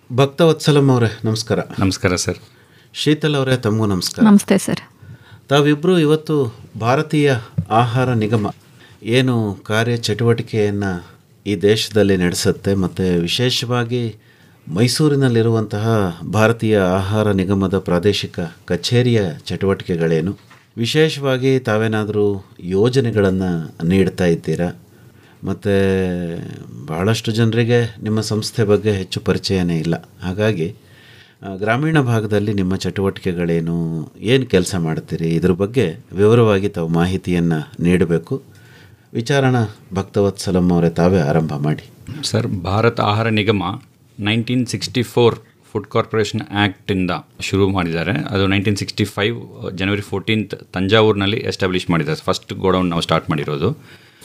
ಭಕ್ತವತ್ಸಲಂ ಅವರೇ ನಮಸ್ಕಾರ. ನಮಸ್ಕಾರ ಸರ್. ಶೀತಲ್ ಅವರೇ ತಮಗೂ ನಮಸ್ಕಾರ. ನಮಸ್ತೆ ಸರ್. ತಾವಿಬ್ಬರು ಇವತ್ತು ಭಾರತೀಯ ಆಹಾರ ನಿಗಮ ಏನು ಕಾರ್ಯಚಟುವಟಿಕೆಯನ್ನು ಈ ದೇಶದಲ್ಲಿ ನಡೆಸುತ್ತೆ ಮತ್ತು ವಿಶೇಷವಾಗಿ ಮೈಸೂರಿನಲ್ಲಿರುವಂತಹ ಭಾರತೀಯ ಆಹಾರ ನಿಗಮದ ಪ್ರಾದೇಶಿಕ ಕಚೇರಿಯ ಚಟುವಟಿಕೆಗಳೇನು, ವಿಶೇಷವಾಗಿ ತಾವೇನಾದರೂ ಯೋಜನೆಗಳನ್ನು ನೀಡ್ತಾ ಇದ್ದೀರಾ? ಮತ್ತು ಬಹಳಷ್ಟು ಜನರಿಗೆ ನಿಮ್ಮ ಸಂಸ್ಥೆ ಬಗ್ಗೆ ಹೆಚ್ಚು ಪರಿಚಯನೇ ಇಲ್ಲ. ಹಾಗಾಗಿ ಗ್ರಾಮೀಣ ಭಾಗದಲ್ಲಿ ನಿಮ್ಮ ಚಟುವಟಿಕೆಗಳೇನು, ಏನು ಕೆಲಸ ಮಾಡ್ತೀರಿ, ಇದ್ರ ಬಗ್ಗೆ ವಿವರವಾಗಿ ತಾವು ಮಾಹಿತಿಯನ್ನು ನೀಡಬೇಕು. ವಿಚಾರಣ ಭಕ್ತವತ್ಸಲಂ ಅವರೇ ತಾವೇ ಆರಂಭ ಮಾಡಿ. ಸರ್, ಭಾರತ ಆಹಾರ ನಿಗಮ 1964 ಫುಡ್ ಕಾರ್ಪೊರೇಷನ್ ಆ್ಯಕ್ಟಿಂದ ಶುರು ಮಾಡಿದ್ದಾರೆ. ಅದು 1965 ಜನವರಿ 14 ತಂಜಾವೂರಿನಲ್ಲಿ ಎಸ್ಟಾಬ್ಲಿಷ್ ಮಾಡಿದ್ದಾರೆ. ಫಸ್ಟ್ ಗೋಡೌನ್ ನಾವು ಸ್ಟಾರ್ಟ್ ಮಾಡಿರೋದು.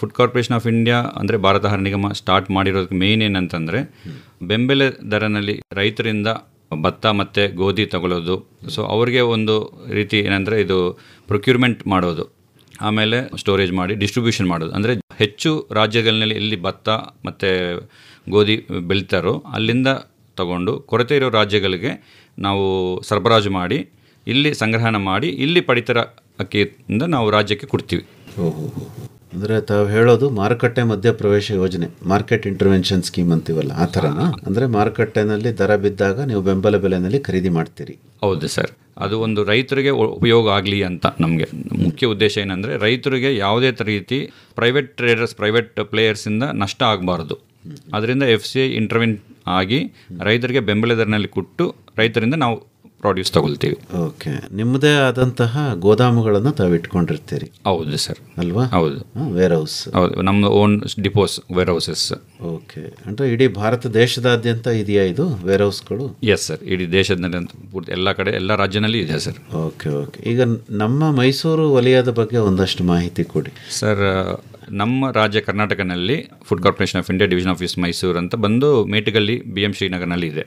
ಫುಡ್ ಕಾರ್ಪೊರೇಷನ್ ಆಫ್ ಇಂಡಿಯಾ ಅಂದರೆ ಭಾರತ ಆಹಾರ ನಿಗಮ ಸ್ಟಾರ್ಟ್ ಮಾಡಿರೋದಕ್ಕೆ ಮೇಯ್ನ್ ಏನಂತಂದರೆ ಬೆಂಬಲ ದರನಲ್ಲಿ ರೈತರಿಂದ ಭತ್ತ ಮತ್ತು ಗೋಧಿ ತಗೊಳ್ಳೋದು. ಸೊ ಅವ್ರಿಗೆ ಒಂದು ರೀತಿ ಏನಂದರೆ ಇದು ಪ್ರೊಕ್ಯೂರ್ಮೆಂಟ್ ಮಾಡೋದು, ಆಮೇಲೆ ಸ್ಟೋರೇಜ್ ಮಾಡಿ ಡಿಸ್ಟ್ರಿಬ್ಯೂಷನ್ ಮಾಡೋದು. ಅಂದರೆ ಹೆಚ್ಚು ರಾಜ್ಯಗಳಲ್ಲಿ ಎಲ್ಲಿ ಭತ್ತ ಮತ್ತು ಗೋಧಿ ಬೆಳೀತಾರೋ ಅಲ್ಲಿಂದ ತಗೊಂಡು ಕೊರತೆ ಇರೋ ರಾಜ್ಯಗಳಿಗೆ ನಾವು ಸರಬರಾಜು ಮಾಡಿ ಇಲ್ಲಿ ಸಂಗ್ರಹಣ ಮಾಡಿ ಇಲ್ಲಿ ಪಡಿತರ ಅಕ್ಕಿಯಿಂದ ನಾವು ರಾಜ್ಯಕ್ಕೆ ಕೊಡ್ತೀವಿ. ಅಂದರೆ ತಾವು ಹೇಳೋದು ಮಾರುಕಟ್ಟೆ ಮಧ್ಯಪ್ರವೇಶ ಯೋಜನೆ, ಮಾರ್ಕೆಟ್ ಇಂಟರ್ವೆನ್ಷನ್ ಸ್ಕೀಮ್ ಅಂತೀವಲ್ಲ, ಆ ಥರನಾ? ಅಂದರೆ ಮಾರುಕಟ್ಟೆನಲ್ಲಿ ದರ ಬಿದ್ದಾಗ ನೀವು ಬೆಂಬಲ ಬೆಲೆಯಲ್ಲಿ ಖರೀದಿ ಮಾಡ್ತೀರಿ? ಹೌದು ಸರ್. ಅದು ಒಂದು ರೈತರಿಗೆ ಉಪಯೋಗ ಆಗಲಿ ಅಂತ ನಮಗೆ ಮುಖ್ಯ ಉದ್ದೇಶ ಏನಂದರೆ ರೈತರಿಗೆ ಯಾವುದೇ ರೀತಿ ಪ್ರೈವೇಟ್ ಟ್ರೇಡರ್ಸ್, ಪ್ರೈವೇಟ್ ಪ್ಲೇಯರ್ಸಿಂದ ನಷ್ಟ ಆಗಬಾರ್ದು. ಅದರಿಂದ FCI ಇಂಟರ್ವೆನ್ ಆಗಿ ರೈತರಿಗೆ ಬೆಂಬಲ ದರನಲ್ಲಿ ಕೊಟ್ಟು ರೈತರಿಂದ ನಾವು ಪ್ರಾಡ್ಯೂಸ್ ತಗೊಳ್ತೀವಿ. ಓಕೆ. ನಿಮ್ಮದೇ ಆದಂತಹ ಗೋದಾಮುಗಳನ್ನು ತಾವು ಇಟ್ಕೊಂಡಿರ್ತೀರಿ? ಹೌದು ಸರ್. ಅಲ್ವಾ? ಹೌದು. Warehouse? ಹೌದು, ನಮ್ಮ own depots, warehouses. Okay. ಅಂದರೆ ಇಡೀ ಭಾರತ ದೇಶದಾದ್ಯಂತ ಇದೆಯಾ ಇದು ವೇರ್ ಹೌಸ್ಗಳು? ಎಸ್ ಸರ್, ಇಡೀ ದೇಶದಲ್ಲಿ ಪೂರ್ತಿ ಎಲ್ಲ ಕಡೆ ಎಲ್ಲ ರಾಜ್ಯದಲ್ಲಿ ಇದೆ ಸರ್. Okay okay. ಈಗ ನಮ್ಮ ಮೈಸೂರು ವಲಯದ ಬಗ್ಗೆ ಒಂದಷ್ಟು ಮಾಹಿತಿ ಕೊಡಿ ಸರ್. ನಮ್ಮ ರಾಜ್ಯ ಕರ್ನಾಟಕನಲ್ಲಿ food corporation of India division office Mysuru ಅಂತ ಬಂದು ಮೇಟಗಲ್ಲಿ BM ಶ್ರೀನಗರ್ನಲ್ಲಿ ಇದೆ.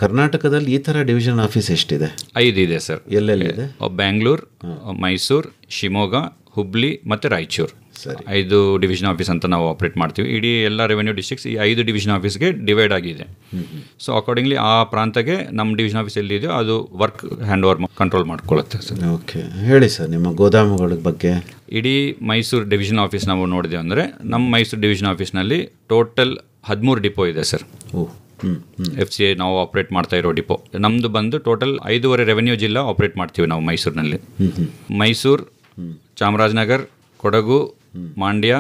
ಕರ್ನಾಟಕದಲ್ಲಿ ಈ ಥರ ಡಿವಿಷನ್ ಆಫೀಸ್ ಎಷ್ಟಿದೆ? 5 ಇದೆ ಸರ್. ಎಲ್ಲೆಲ್ಲಿದೆ? ಬ್ಯಾಂಗ್ಳೂರ್, ಮೈಸೂರು, ಶಿವಮೊಗ್ಗ, ಹುಬ್ಳಿ ಮತ್ತು ರಾಯಚೂರು. 5 ಡಿವಿಷನ್ ಆಫೀಸ್ ಅಂತ ನಾವು ಆಪ್ರೇಟ್ ಮಾಡ್ತೀವಿ. ಇಡೀ ಎಲ್ಲ ರೆವೆನ್ಯೂ ಡಿಸ್ಟ್ರಿಕ್ಟ್ಸ್ ಈ 5 ಡಿವಿಷನ್ ಆಫೀಸ್ಗೆ ಡಿವೈಡ್ ಆಗಿದೆ. ಸೊ ಅಕಾರ್ಡಿಂಗ್ಲಿ ಆ ಪ್ರಾಂತಕ್ಕೆ ನಮ್ಮ ಡಿವಿಷನ್ ಆಫೀಸ್ ಎಲ್ಲಿದೆಯೋ ಅದು ವರ್ಕ್ ಹ್ಯಾಂಡ್ ಓವರ್ ಕಂಟ್ರೋಲ್ ಮಾಡ್ಕೊಳ್ಳುತ್ತೆ ಸರ್. ಓಕೆ, ಹೇಳಿ ಸರ್ ನಿಮ್ಮ ಗೋದಾಮುಗಳ ಬಗ್ಗೆ. ಇಡೀ ಮೈಸೂರು ಡಿವಿಷನ್ ಆಫೀಸ್ ನಾವು ನೋಡಿದೆವು ಅಂದರೆ ನಮ್ಮ ಮೈಸೂರು ಡಿವಿಷನ್ ಆಫೀಸ್ನಲ್ಲಿ ಟೋಟಲ್ 13 ಡಿಪೋ ಇದೆ ಸರ್. FCI ನಾವು ಆಪ್ರೇಟ್ ಮಾಡ್ತಾ ಇರೋ ಡಿಪೋ ನಮ್ಮದು ಬಂದು ಟೋಟಲ್ 5.5 ರೆವೆನ್ಯೂ ಜಿಲ್ಲಾ ಆಪ್ರೇಟ್ ಮಾಡ್ತೀವಿ ನಾವು ಮೈಸೂರಿನಲ್ಲಿ. ಮೈಸೂರು, ಚಾಮರಾಜನಗರ್, ಕೊಡಗು, ಮಂಡ್ಯ,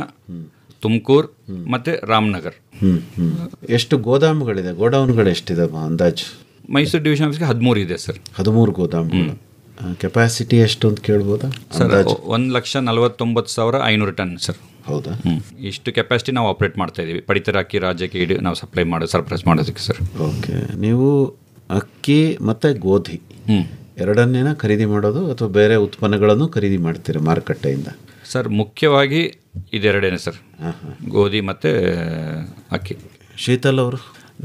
ತುಮಕೂರು ಮತ್ತು ರಾಮನಗರ್. ಎಷ್ಟು ಗೋದಾಮುಗಳಿದೆ, ಗೋಡೌನ್ಗಳು ಎಷ್ಟಿದೆ ಅಂದಾಜು? ಮೈಸೂರು ಡಿವಿಷನ್ ಆಫೀಸ್ಗೆ 13 ಇದೆ ಸರ್. 13 ಗೋದಾಮುಗಳು. ಕೆಪಾಸಿಟಿ ಎಷ್ಟು ಅಂತ ಕೇಳ್ಬೋದಾ ಸರ್? 1,49,500 ton sir. ಹೌದಾ? ಇಷ್ಟು ಕೆಪಾಸಿಟಿ ನಾವು ಆಪ್ರೇಟ್ ಮಾಡ್ತಾ ಇದ್ದೀವಿ ಪಡಿತರ ಅಕ್ಕಿ ರಾಜ್ಯಕ್ಕೆ ನಾವು ಸಪ್ಲೈ ಸರಬರಾಜು ಮಾಡೋದಕ್ಕೆ ಸರ್. ಓಕೆ. ನೀವು ಅಕ್ಕಿ ಮತ್ತು ಗೋಧಿ ಎರಡನ್ನೇನ ಖರೀದಿ ಮಾಡೋದು ಅಥವಾ ಬೇರೆ ಉತ್ಪನ್ನಗಳನ್ನು ಖರೀದಿ ಮಾಡ್ತೀರಾ ಮಾರುಕಟ್ಟೆಯಿಂದ? ಸರ್, ಮುಖ್ಯವಾಗಿ ಇದೆರಡೇನೆ ಸರ್, ಗೋಧಿ ಮತ್ತು ಅಕ್ಕಿ. ಶೀತಲ್ ಅವರು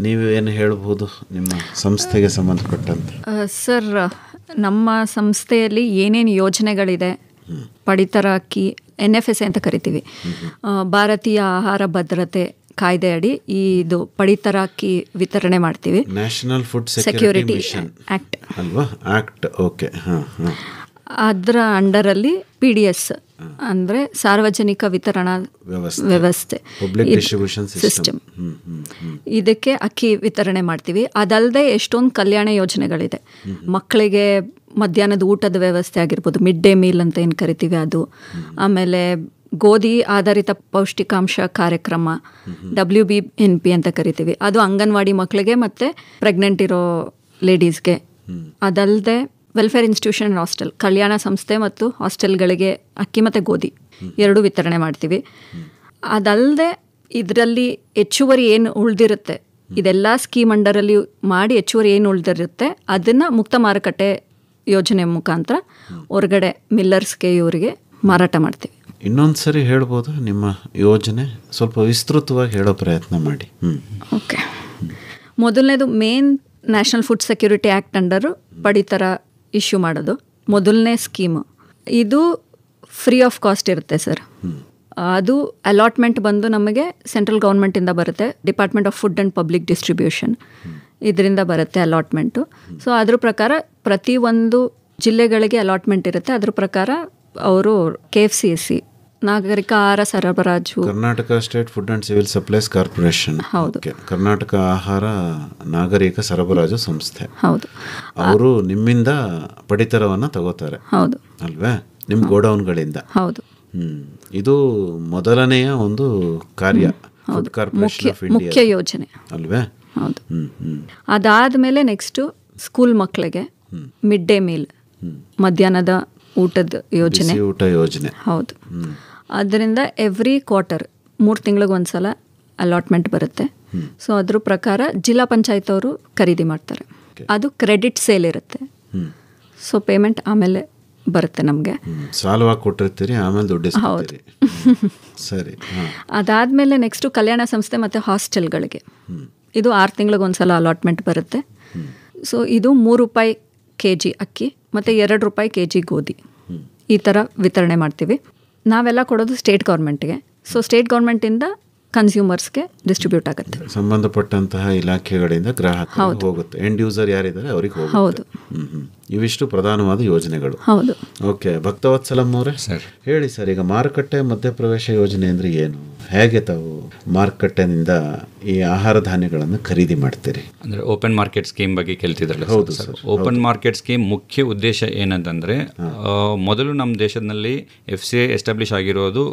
ನೀವು ಏನು ಹೇಳ್ಬೋದು ನಿಮ್ಮ ಸಂಸ್ಥೆಗೆ ಸಂಬಂಧಪಟ್ಟಂತೆ? ಸರ್, ನಮ್ಮ ಸಂಸ್ಥೆಯಲ್ಲಿ ಏನೇನು ಯೋಜನೆಗಳಿದೆ, ಪಡಿತರ ಅಕ್ಕಿ NFSA ಅಂತ ಕರಿತೀವಿ, ಭಾರತೀಯ ಆಹಾರ ಭದ್ರತೆ ಕಾಯ್ದೆ ಅಡಿ ಇದು ಪಡಿತರ ಅಕ್ಕಿ ವಿತರಣೆ ಮಾಡ್ತೀವಿ. ನ್ಯಾಷನಲ್ ಫುಡ್ ಸೆಕ್ಯೂರಿಟಿ ಆ್ಯಕ್ಟ್ ಅಲ್ವಾ? ಆ್ಯಕ್ಟ್. ಓಕೆ. ಅದರ ಅಂಡರಲ್ಲಿ PDS ಅಂದರೆ ಸಾರ್ವಜನಿಕ ವಿತರಣಾ ವ್ಯವಸ್ಥೆ, ಪಬ್ಲಿಕ್ ಡಿಸ್ಟ್ರಿಬ್ಯೂಷನ್ ಸಿಸ್ಟಮ್, ಇದಕ್ಕೆ ಅಕ್ಕಿ ವಿತರಣೆ ಮಾಡ್ತೀವಿ. ಅದಲ್ಲದೆ ಎಷ್ಟೊಂದು ಕಲ್ಯಾಣ ಯೋಜನೆಗಳಿದೆ. ಮಕ್ಕಳಿಗೆ ಮಧ್ಯಾಹ್ನದ ಊಟದ ವ್ಯವಸ್ಥೆ ಆಗಿರ್ಬೋದು, ಮಿಡ್ ಡೇ ಮೀಲ್ ಅಂತ ಏನು ಕರಿತೀವಿ ಅದು. ಆಮೇಲೆ ಗೋಧಿ ಆಧಾರಿತ ಪೌಷ್ಟಿಕಾಂಶ ಕಾರ್ಯಕ್ರಮ WBNP ಅಂತ ಕರಿತೀವಿ, ಅದು ಅಂಗನವಾಡಿ ಮಕ್ಕಳಿಗೆ ಮತ್ತು ಪ್ರೆಗ್ನೆಂಟ್ ಇರೋ ಲೇಡೀಸ್ಗೆ. ಅದಲ್ಲದೆ ವೆಲ್ಫೇರ್ ಇನ್ಸ್ಟಿಟ್ಯೂಷನ್ ಆ್ಯಂಡ್ ಹಾಸ್ಟೆಲ್, ಕಲ್ಯಾಣ ಸಂಸ್ಥೆ ಮತ್ತು ಹಾಸ್ಟೆಲ್ಗಳಿಗೆ ಅಕ್ಕಿ ಮತ್ತು ಗೋಧಿ ಎರಡೂ ವಿತರಣೆ ಮಾಡ್ತೀವಿ. ಅದಲ್ಲದೆ ಇದರಲ್ಲಿ ಹೆಚ್ಚುವರಿ ಏನು ಉಳಿದಿರುತ್ತೆ, ಇದೆಲ್ಲ ಸ್ಕೀಮ್ ಅಂಡರಲ್ಲಿ ಮಾಡಿ ಹೆಚ್ಚುವರಿ ಏನು ಉಳಿದಿರುತ್ತೆ ಅದನ್ನು ಮುಕ್ತ ಮಾರುಕಟ್ಟೆ ಯೋಜನೆ ಮುಖಾಂತರ ಹೊರಗಡೆ ಮಿಲ್ಲರ್ಸ್ಗೆ ಇವರಿಗೆ ಮಾರಾಟ ಮಾಡ್ತೀವಿ. ಇನ್ನೊಂದು ಸರಿ ಹೇಳ್ಬೋದು ನಿಮ್ಮ ಯೋಜನೆ? ಸ್ವಲ್ಪ ವಿಸ್ತೃತವಾಗಿ ಹೇಳೋ ಪ್ರಯತ್ನ ಮಾಡಿ. ಓಕೆ. ಮೊದಲನೇದು main national food security act under ಪಡಿತರ ಇಶ್ಯೂ ಮಾಡೋದು ಮೊದಲನೇ ಸ್ಕೀಮು. ಇದು ಫ್ರೀ ಆಫ್ ಕಾಸ್ಟ್ ಇರುತ್ತೆ ಸರ್. ಅದು ಅಲಾಟ್ಮೆಂಟ್ ಬಂದು ನಮಗೆ ಸೆಂಟ್ರಲ್ ಗೌರ್ಮೆಂಟಿಂದ ಬರುತ್ತೆ, department of food and public distribution. ಇದರಿಂದ ಬರುತ್ತೆ ಅಲಾಟ್ಮೆಂಟು. ಸೊ ಅದ್ರ ಪ್ರಕಾರ ಪ್ರತಿಯೊಂದು ಜಿಲ್ಲೆಗಳಿಗೆ ಅಲಾಟ್ಮೆಂಟ್ ಇರುತ್ತೆ. ಅದ್ರ ಪ್ರಕಾರ ಅವರು KFCSE ನಾಗರಿಕ ಆಹಾರ ಸರಬರಾಜು, Karnataka state food and civil supplies corporation, ಹೌದು, ಕರ್ನಾಟಕ ಆಹಾರ ನಾಗರಿಕ ಸರಬರಾಜು ಸಂಸ್ಥೆ, ಹೌದು, ಅವರು ನಿಮ್ಮಿಂದ ಪಡಿತರವನ್ನು ತಗೋತಾರೆ, ಹೌದು ಅಲ್ವೇ, ನಿಮ್ಮ ಗೋಡೌನ್ಗಳಿಂದ. ಹೌದು. ಇದು ಮೊದಲನೆಯ ಒಂದು ಕಾರ್ಯ ಫುಡ್ ಕಾರ್ಪೊರೇಷನ್ ಆಫ್ ಇಂಡಿಯಾ ಮುಖ್ಯ ಯೋಜನೆ ಅಲ್ವೇ. ಹೌದು. ಅದಾದಮೇಲೆ ನೆಕ್ಸ್ಟು ಸ್ಕೂಲ್ ಮಕ್ಕಳಿಗೆ ಮಿಡ್ ಡೇ ಮೀಲ್, ಮಧ್ಯಾಹ್ನದ ಊಟದ ಯೋಜನೆ, ಊಟ ಯೋಜನೆ. ಹೌದು. ಅದರಿಂದ ಎವ್ರಿ ಕ್ವಾರ್ಟರ್ 3 ತಿಂಗಳಿಗೊಂದ್ಸಲ ಅಲಾಟ್ಮೆಂಟ್ ಬರುತ್ತೆ. ಸೊ ಅದ್ರ ಪ್ರಕಾರ ಜಿಲ್ಲಾ ಪಂಚಾಯತ್ ಅವರು ಖರೀದಿ ಮಾಡ್ತಾರೆ. ಅದು ಕ್ರೆಡಿಟ್ ಸೇಲ್ ಇರುತ್ತೆ. ಸೊ ಪೇಮೆಂಟ್ ಆಮೇಲೆ ಬರುತ್ತೆ ನಮಗೆ. ಸಾಲವಾಗಿ ಕೊಟ್ಟಿರ್ತೀರಿ, ಆಮೇಲೆ ದುಡ್ಡು ಇಸ್ಕೊತೀರಿ. ಸರಿ. ಅದಾದಮೇಲೆ ನೆಕ್ಸ್ಟು ಕಲ್ಯಾಣ ಸಂಸ್ಥೆ ಮತ್ತು ಹಾಸ್ಟೆಲ್ಗಳಿಗೆ ಇದು 6 ತಿಂಗಳಿಗೊಂದ್ಸಲ ಅಲಾಟ್ಮೆಂಟ್ ಬರುತ್ತೆ. ಸೊ ಇದು ₹3 kg ಅಕ್ಕಿ ಮತ್ತು ₹2 kg ಗೋಧಿ, ಈ ಥರ ವಿತರಣೆ ಮಾಡ್ತೀವಿ. ನಾವೆಲ್ಲ ಕೊಡೋದು ಸ್ಟೇಟ್ ಗೌರ್ಮೆಂಟ್ಗೆ. ಸೊ ಸ್ಟೇಟ್ ಗೌರ್ಮೆಂಟಿಂದ ಕನ್ಸ್ಯೂಮರ್ಸ್ಗೆ ಡಿಸ್ಟ್ರಿಬ್ಯೂಟ್ ಆಗುತ್ತೆ. ಸಂಬಂಧಪಟ್ಟಂತಹ ಇಲಾಖೆಗಳಿಂದ ಗ್ರಾಹಕರಿಗೆ ಹೋಗುತ್ತೆ. ಎಂಡ್ ಯೂಸರ್ ಯಾರಿದ್ದಾರೆ ಅವರಿಗೆ ಹೋಗುತ್ತೆ. ಹೌದು. ಇವಿಷ್ಟು ಪ್ರಧಾನವಾದ ಯೋಜನೆಗಳು. ಹೌದು. ಓಕೆ, ಭಕ್ತವತ್ಸಲಂ ಅವರೇ ಹೇಳಿ ಸರ್, ಈಗ ಮಾರುಕಟ್ಟೆ ಮಧ್ಯಪ್ರವೇಶ ಯೋಜನೆ ಅಂದರೆ ಏನು? ಹೇಗೆ ತಾವು ಮಾರುಕಟ್ಟೆನಿಂದ ಈ ಆಹಾರ ಧಾನ್ಯಗಳನ್ನು ಖರೀದಿ ಮಾಡ್ತೀರಿ? ಅಂದರೆ ಓಪನ್ ಮಾರ್ಕೆಟ್ ಸ್ಕೀಮ್ ಬಗ್ಗೆ ಕೇಳ್ತಿದ್ರಲ್ಲ. ಹೌದು ಸರ್. ಓಪನ್ ಮಾರ್ಕೆಟ್ ಸ್ಕೀಮ್ ಮುಖ್ಯ ಉದ್ದೇಶ ಏನಂತಂದರೆ, ಮೊದಲು ನಮ್ಮ ದೇಶದಲ್ಲಿ FCI ಎಸ್ಟಾಬ್ಲಿಷ್ ಆಗಿರೋದು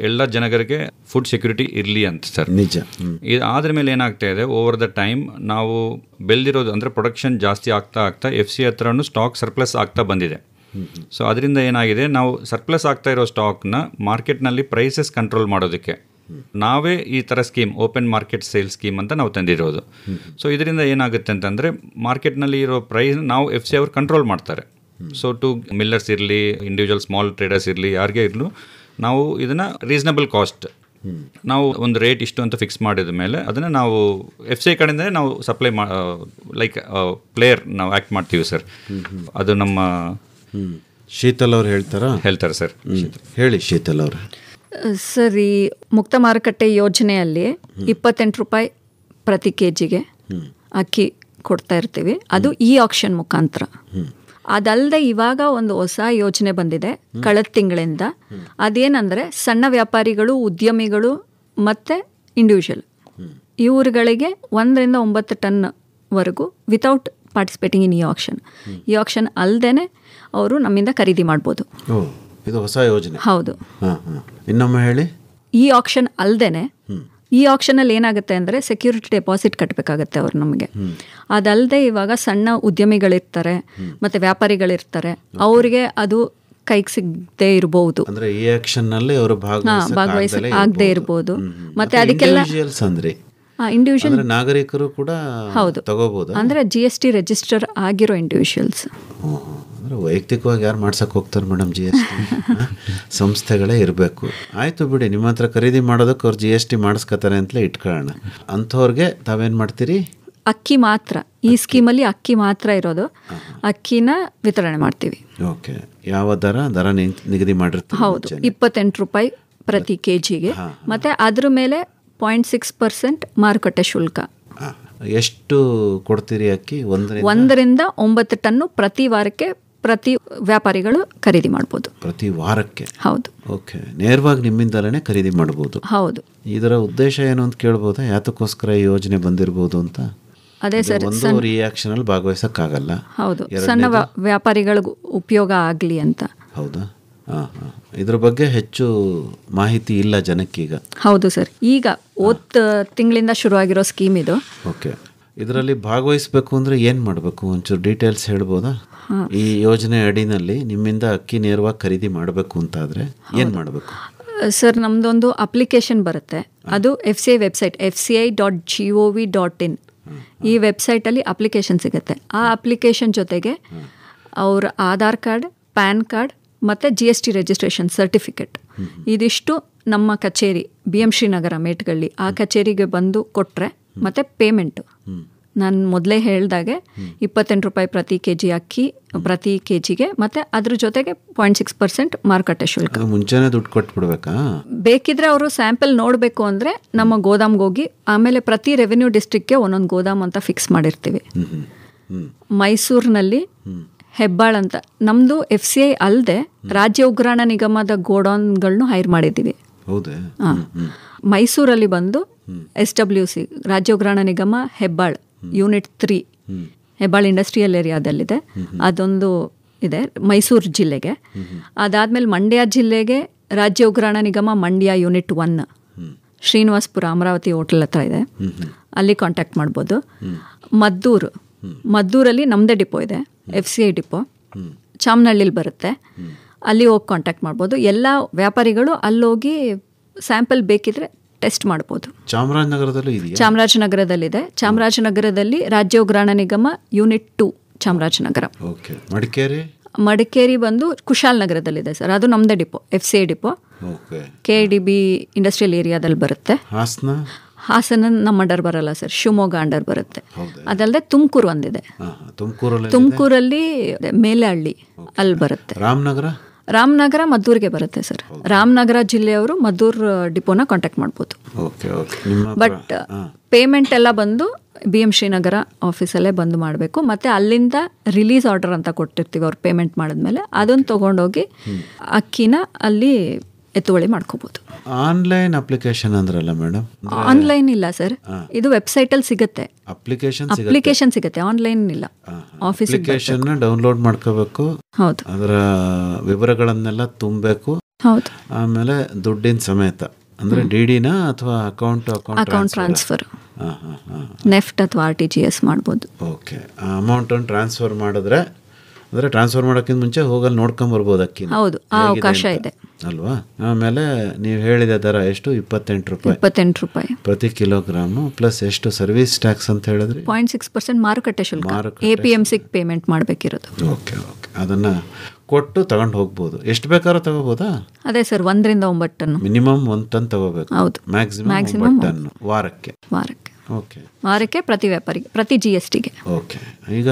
ಎಲ್ಲ ಜನಗಳಿಗೆ ಫುಡ್ ಸೆಕ್ಯೂರಿಟಿ ಇರಲಿ ಅಂತ ಸರ್. ನಿಜ. ಆದ್ರ ಮೇಲೆ ಏನಾಗ್ತಾ ಇದೆ, ಓವರ್ ದ ಟೈಮ್ ನಾವು ಬೆಳೆದಿರೋದು ಅಂದರೆ ಪ್ರೊಡಕ್ಷನ್ ಜಾಸ್ತಿ ಆಗ್ತಾ FCI ಹತ್ರನೂ ಸ್ಟಾಕ್ ಸರ್ಪ್ಲಸ್ ಆಗ್ತಾ ಬಂದಿದೆ. ಸೊ ಅದರಿಂದ ಏನಾಗಿದೆ, ನಾವು ಸರ್ಪ್ಲಸ್ ಆಗ್ತಾ ಇರೋ ಸ್ಟಾಕ್ನ ಮಾರ್ಕೆಟ್ನಲ್ಲಿ ಪ್ರೈಸಸ್ ಕಂಟ್ರೋಲ್ ಮಾಡೋದಕ್ಕೆ ನಾವೇ ಈ ಥರ scheme, open market sale scheme ಅಂತ ನಾವು ತಂದಿರೋದು. ಸೊ ಇದರಿಂದ ಏನಾಗುತ್ತೆ ಅಂತಂದರೆ, ಮಾರ್ಕೆಟ್ನಲ್ಲಿ ಇರೋ ಪ್ರೈಸ್ ನಾವು FCI ಅವರು ಕಂಟ್ರೋಲ್ ಮಾಡ್ತಾರೆ. ಸೊ ಟು ಮಿಲ್ಲರ್ಸ್ ಇರಲಿ, ಇಂಡಿವಿಜುವಲ್ ಸ್ಮಾಲ್ ಟ್ರೇಡರ್ಸ್ ಇರಲಿ, ಯಾರಿಗೆ ಇರಲು ನಾವು ಇದನ್ನು ರೀಸನಬಲ್ ಕಾಸ್ಟ್, ನಾವು ಒಂದು ರೇಟ್ ಇಷ್ಟು ಅಂತ ಫಿಕ್ಸ್ ಮಾಡಿದ ಮೇಲೆ ಅದನ್ನು ನಾವು FCI ಕಡೆಯಿಂದ ನಾವು ಸಪ್ಲೈ ಲೈಕ್ ಪ್ಲೇಯರ್ ನಾವು ಆ್ಯಕ್ಟ್ ಮಾಡ್ತೀವಿ ಸರ್. ಅದು ನಮ್ಮ ಶೀತಲ್ ಅವ್ರು ಹೇಳ್ತಾರೆ ಸರ್. ಹೇಳಿ ಶೀತಲ್ ಅವರು. ಸರ್, ಈ ಮುಕ್ತ ಮಾರುಕಟ್ಟೆ ಯೋಜನೆಯಲ್ಲಿ ₹28 ಪ್ರತಿ kgಗೆ ಅಕ್ಕಿ ಕೊಡ್ತಾ ಇರ್ತೀವಿ. ಅದು ಆಕ್ಷನ್ ಮುಖಾಂತರ. ಅದಲ್ಲದೆ ಇವಾಗ ಒಂದು ಹೊಸ ಯೋಜನೆ ಬಂದಿದೆ ಕಳೆದ ತಿಂಗಳಿಂದ. ಅದೇನಂದರೆ, ಸಣ್ಣ ವ್ಯಾಪಾರಿಗಳು, ಉದ್ಯಮಿಗಳು ಮತ್ತು ಇಂಡಿವಿಜುವಲ್ ಇವ್ರುಗಳಿಗೆ 1 ರಿಂದ 9 ಟನ್ವರೆಗೂ ವಿತೌಟ್ ಪಾರ್ಟಿಸಿಪೇಟಿಂಗ್ ಇನ್ ಈ ಆಕ್ಷನ್ ಅಲ್ಲದೆ ಅವರು ನಮ್ಮಿಂದ ಖರೀದಿ ಮಾಡ್ಬೋದು. ಇದು ಹೊಸ ಯೋಜನೆ. ಹೌದು. ಇನ್ನೊಮ್ಮೆ ಹೇಳಿ. ಈ ಆಕ್ಷನ್ ಅಲ್ಲದೆ ಈ ಆಕ್ಷನಲ್ಲಿ ಏನಾಗುತ್ತೆ ಅಂದರೆ, ಸೆಕ್ಯೂರಿಟಿ ಡೆಪಾಸಿಟ್ ಕಟ್ಟಬೇಕಾಗತ್ತೆ ಅವರು ನಮಗೆ. ಅದಲ್ಲದೆ ಇವಾಗ ಸಣ್ಣ ಉದ್ಯಮಿಗಳಿರ್ತಾರೆ ಮತ್ತು ವ್ಯಾಪಾರಿಗಳಿರ್ತಾರೆ, ಅವರಿಗೆ ಅದು ಕೈಗೆ ಸಿಗದೆ ಇರಬಹುದು. ಅಂದರೆ ಈ ಆಕ್ಷನ್ನಲ್ಲಿ ಅವರು ಆಗದೆ ಇರಬಹುದು. ಮತ್ತೆ ಅದಕ್ಕೆಲ್ಲ ಇಂಡಿವಿಜುವಲ್ ನಾಗರಿಕರು ಕೂಡ ತಗೋಬಹುದು. ಅಂದರೆ GST ರಿಜಿಸ್ಟರ್ ಆಗಿರೋ ಇಂಡಿವಿಜುವಲ್ಸ್. ಅಂದರೆ ವೈಯಕ್ತಿಕವಾಗಿ ಯಾರು ಮಾಡ್ಸಕ್ಕೆ ಹೋಗ್ತಾರೆ ಮೇಡಮ್? GST ಸಂಸ್ಥೆಗಳೇ ಇರಬೇಕು. ಆಯಿತು ಬಿಡಿ, ನಿಮ್ಮ ಹತ್ರ ಖರೀದಿ ಮಾಡೋದಕ್ಕೆ ಅವ್ರು GST ಮಾಡಿಸ್ಕೊತಾರೆ ಅಂತಲೇ ಇಟ್ಕೊಳ್ಳೋಣ. ಅಂಥವ್ರಿಗೆ ತಾವೇನು ಮಾಡ್ತೀರಿ? ಅಕ್ಕಿ ಮಾತ್ರ, ಈ ಸ್ಕೀಮಲ್ಲಿ ಅಕ್ಕಿ ಮಾತ್ರ ಇರೋದು. ಅಕ್ಕಿನ ವಿತರಣೆ ಮಾಡ್ತೀವಿ. ಓಕೆ. ಯಾವ ದರ ನಿಗದಿ ಮಾಡಿರ್ತೀವಿ? ಹೌದು, ₹28 ಪ್ರತಿ kgಗೆ. ಮತ್ತು ಅದ್ರ ಮೇಲೆ 0.6% ಮಾರುಕಟ್ಟೆ ಶುಲ್ಕ. ಎಷ್ಟು ಕೊಡ್ತೀರಿ ಅಕ್ಕಿ? 1 ರಿಂದ 9 ಟನ್ನು ಪ್ರತಿ ವಾರಕ್ಕೆ ಪ್ರತಿ ವ್ಯಾಪಾರಿಗಳು ಖರೀದಿ ಮಾಡ್ಬೋದು. ಪ್ರತಿ ವಾರಕ್ಕೆ? ಹೌದು. ಓಕೆ. ನೇರವಾಗಿ ನಿಮ್ಮಿಂದಲೇ ಖರೀದಿ ಮಾಡ್ಬೋದು. ಹೌದು. ಇದರ ಉದ್ದೇಶ ಏನು ಅಂತ ಕೇಳ್ಬೋದಾ? ಯಾತಕ್ಕೋಸ್ಕರ ಈ ಯೋಜನೆ ಬಂದಿರ್ಬೋದು ಅಂತ? ಅದೇ ಸರ್, ಒಂದು ರಿಯಾಕ್ಷನಲ್ಲಿ ಭಾಗವಹಿಸಕ್ಕಾಗಲ್ಲ. ಹೌದು, ಸಣ್ಣ ವ್ಯಾಪಾರಿಗಳಿಗೂ ಉಪಯೋಗ ಆಗಲಿ ಅಂತ. ಹೌದಾ? ಇದ್ರ ಬಗ್ಗೆ ಹೆಚ್ಚು ಮಾಹಿತಿ ಇಲ್ಲ ಜನಕ್ಕೀಗ. ಹೌದು ಸರ್, ಈಗ ತಿಂಗಳಿಂದ ಶುರುವಾಗಿರೋ ಸ್ಕೀಮ್ ಇದು. ಓಕೆ. ಇದರಲ್ಲಿ ಭಾಗವಹಿಸಬೇಕು ಅಂದರೆ ಏನು ಮಾಡಬೇಕು? ಒಂಚೂರು ಡೀಟೇಲ್ಸ್ ಹೇಳ್ಬೋದಾ? ಈ ಯೋಜನೆ ಅಡಿನಲ್ಲಿ ನಿಮ್ಮಿಂದ ಅಕ್ಕಿ ನೇರವಾಗಿ ಖರೀದಿ ಮಾಡಬೇಕು ಅಂತಾದರೆ ಏನು ಮಾಡಬೇಕು? ಸರ್, ನಮ್ಮದೊಂದು ಅಪ್ಲಿಕೇಶನ್ ಬರುತ್ತೆ. ಅದು FCI ವೆಬ್ಸೈಟ್ fci.gov.in. ಈ ವೆಬ್ಸೈಟಲ್ಲಿ ಅಪ್ಲಿಕೇಶನ್ ಸಿಗುತ್ತೆ. ಆ ಅಪ್ಲಿಕೇಶನ್ ಜೊತೆಗೆ ಅವರ ಆಧಾರ್ ಕಾರ್ಡ್, ಪ್ಯಾನ್ ಕಾರ್ಡ್ ಮತ್ತು GST ರಿಜಿಸ್ಟ್ರೇಷನ್ ಸರ್ಟಿಫಿಕೇಟ್, ಇದಿಷ್ಟು ನಮ್ಮ ಕಚೇರಿ BM ಶ್ರೀನಗರ ಮೇಟ್ಗಳ್ಳಿ ಆ ಕಚೇರಿಗೆ ಬಂದು ಕೊಟ್ಟರೆ, ಮತ್ತು ಪೇಮೆಂಟು ನಾನು ಮೊದಲೇ ಹೇಳ್ದಾಗೆ 28 ರೂಪಾಯಿ ಪ್ರತಿ ಕೆಜಿ ಅಕ್ಕಿ ಪ್ರತಿ ಕೆಜಿಗೆ, ಮತ್ತು ಅದ್ರ ಜೊತೆಗೆ 0.6% ಮಾರುಕಟ್ಟೆ ಶುಲ್ಕ. ಮುಂಚೆನೇ ದುಡ್ಡು ಕೊಟ್ಬಿಡ್ಬೇಕಾ? ಬೇಕಿದ್ರೆ ಅವರು ಸ್ಯಾಂಪಲ್ ನೋಡಬೇಕು ಅಂದರೆ ನಮ್ಮ ಗೋದಾಮ್ಗೆ ಹೋಗಿ, ಆಮೇಲೆ ಪ್ರತಿ ರೆವೆನ್ಯೂ ಡಿಸ್ಟ್ರಿಕ್ಗೆ ಒಂದೊಂದು ಗೋದಾಮ್ ಅಂತ ಫಿಕ್ಸ್ ಮಾಡಿರ್ತೀವಿ. ಮೈಸೂರಿನಲ್ಲಿ ಹೆಬ್ಬಾಳ್ ಅಂತ ನಮ್ಮದು FCI ಅಲ್ಲದೆ ರಾಜ್ಯ ಉಗ್ರಾಣ ನಿಗಮದ ಗೋಡೌನ್ಗಳನ್ನೂ ಹೈರ್ ಮಾಡಿದ್ದೀವಿ. ಮೈಸೂರಲ್ಲಿ ಬಂದು SWC ರಾಜ್ಯ ಉಗ್ರಾಣ ನಿಗಮ ಹೆಬ್ಬಾಳ್ ಯೂನಿಟ್ 3 ಹೆಬ್ಬಾಳ್ ಇಂಡಸ್ಟ್ರಿಯಲ್ ಏರಿಯಾದಲ್ಲಿದೆ. ಅದೊಂದು ಇದೆ ಮೈಸೂರು ಜಿಲ್ಲೆಗೆ. ಅದಾದಮೇಲೆ ಮಂಡ್ಯ ಜಿಲ್ಲೆಗೆ ರಾಜ್ಯ ಉಗ್ರಾಣ ನಿಗಮ ಮಂಡ್ಯ ಯೂನಿಟ್ 1 ಶ್ರೀನಿವಾಸ್ಪುರ ಅಮರಾವತಿ ಹೋಟೆಲ್ ಹತ್ರ ಇದೆ, ಅಲ್ಲಿ ಕಾಂಟ್ಯಾಕ್ಟ್ ಮಾಡ್ಬೋದು. ಮದ್ದೂರಲ್ಲಿ ನಮ್ಮದೇ ಡಿಪೋ ಇದೆ, FCI ಡಿಪೋ, ಚಾಮನಹಳ್ಳಿಲಿ ಬರುತ್ತೆ, ಅಲ್ಲಿ ಹೋಗಿ ಕಾಂಟ್ಯಾಕ್ಟ್ ಮಾಡ್ಬೋದು. ಎಲ್ಲ ವ್ಯಾಪಾರಿಗಳು ಅಲ್ಲೋಗಿ ಸ್ಯಾಂಪಲ್ ಬೇಕಿದ್ರೆ ಟೆಸ್ಟ್ ಮಾಡ್ಬೋದು. ಚಾಮರಾಜನಗರದಲ್ಲಿದೆ. ಚಾಮರಾಜನಗರದಲ್ಲಿ ರಾಜ್ಯ ಉಗ್ರಾಣ ನಿಗಮ ಯೂನಿಟ್ 2 ಚಾಮರಾಜನಗರ. ಮಡಿಕೇರಿ ಬಂದು ಕುಶಾಲನಗರದಲ್ಲಿದೆ ಸರ್, ಅದು ನಮ್ಮದೇ depot, FCI depot, KDB industrial ಏರಿಯಾದಲ್ಲಿ ಬರುತ್ತೆ. ಹಾಸನ ನಮ್ಮ ಅಂಡರ್ ಬರಲ್ಲ ಸರ್, ಶಿವಮೊಗ್ಗ ಅಂಡರ್ ಬರುತ್ತೆ. ಅದಲ್ಲದೆ ತುಮಕೂರು ಒಂದಿದೆ, ತುಮಕೂರಲ್ಲಿ ಮೇಲೆಹಳ್ಳಿ ಅಲ್ಲಿ ಬರುತ್ತೆ. ರಾಮನಗರ ಮದ್ದೂರಿಗೆ ಬರುತ್ತೆ ಸರ್. ರಾಮನಗರ ಜಿಲ್ಲೆಯವರು ಮದ್ದೂರು ಡಿಪೋನ ಕಾಂಟ್ಯಾಕ್ಟ್ ಮಾಡ್ಬೋದು. ಬಟ್ ಪೇಮೆಂಟ್ ಎಲ್ಲ ಬಂದು BM ಶ್ರೀನಗರ ಆಫೀಸಲ್ಲೇ ಬಂದು ಮಾಡಬೇಕು. ಮತ್ತು ಅಲ್ಲಿಂದ ರಿಲೀಸ್ ಆರ್ಡರ್ ಅಂತ ಕೊಟ್ಟಿರ್ತೀವಿ, ಅವ್ರು ಪೇಮೆಂಟ್ ಮಾಡಿದ್ಮೇಲೆ ಅದನ್ನು ತೊಗೊಂಡೋಗಿ ಅಕ್ಕಿನ ಅಲ್ಲಿ ಎತ್ತುವಳಿ ಮಾಡ್ಕೋಬೋದು. ಆನ್ಲೈನ್ ಅಪ್ಲಿಕೇಶನ್ ಅಂದ್ರಲ್ಲ ಮೇಡಮ್? ಆನ್ಲೈನ್ ಇಲ್ಲ ಸರ್, ಇದು ವೆಬ್ಸೈಟಲ್ಲಿ ಸಿಗುತ್ತೆ, ಅಪ್ಲಿಕೇಶನ್ ಸಿಗುತ್ತೆ, ಆನ್ಲೈನ್ ಇಲ್ಲ. ಅಪ್ಲಿಕೇಶನ್ ಡೌನ್ಲೋಡ್ ಮಾಡ್ಕೋಬೇಕು. ಹೌದು, ಅದರ ವಿವರಗಳನ್ನೆಲ್ಲ ತುಂಬಬೇಕು. ಹೌದು, ಆಮೇಲೆ ದುಡ್ಡಿನ ಸಮೇತ ಅಂದ್ರೆ DDನ ಅಥವಾ ಅಕೌಂಟ್ ಟ್ರಾನ್ಸ್ಫರ್, ನೆಫ್ಟ್ ಅಥವಾ RTGS ಮಾಡ್ಬೋದು. ಓಕೆ, ಅಮೌಂಟನ್ನು ಟ್ರಾನ್ಸ್ಫರ್ ಮಾಡಿದ್ರೆ ಅಂದರೆ ಟ್ರಾನ್ಸ್ಫರ್ ಮಾಡೋಕ್ಕಿಂತ ಮುಂಚೆ ಹೋಗಲ್ಲಿ ನೋಡ್ಕೊಂಬರ್ಬೋದು ಅಕ್ಕಿ. ಹೌದು, ಆ ಅವಕಾಶ ಇದೆ ಅಲ್ವಾ? ಆಮೇಲೆ ನೀವು ಹೇಳಿದ ದರ ಎಷ್ಟು? 28 ರೂಪಾಯಿ ಪ್ರತಿ ಕಿಲೋಗ್ರಾಮು, ಪ್ಲಸ್ ಎಷ್ಟು ಸರ್ವಿಸ್ ಟ್ಯಾಕ್ಸ್ ಅಂತ ಹೇಳಿದ್ರಿ? 0.6% ಮಾರುಕಟ್ಟೆ ಶುಲ್ಕ, APMCಗೆ ಪೇಮೆಂಟ್ ಮಾಡಬೇಕಿರೋದು. ಓಕೆ, ಅದನ್ನು ಕೊಟ್ಟು ತಗೊಂಡು ಹೋಗ್ಬೋದು. ಎಷ್ಟು ಬೇಕಾದ್ರೂ ತಗೋಬೋದಾ? ಅದೇ ಸರ್, 1ರಿಂದ 9 ಟನ್, ಮಿನಿಮಮ್ 1 ಟನ್ ತಗೋಬೇಕು. ಹೌದು, ಮ್ಯಾಕ್ಸಿಮಮ್ 9 ಟನ್ ವಾರಕ್ಕೆ. ಓಕೆ, ವಾರಕ್ಕೆ ಪ್ರತಿ ವ್ಯಾಪಾರಿಗೆ, ಪ್ರತಿ GSTಗೆ. ಓಕೆ, ಈಗ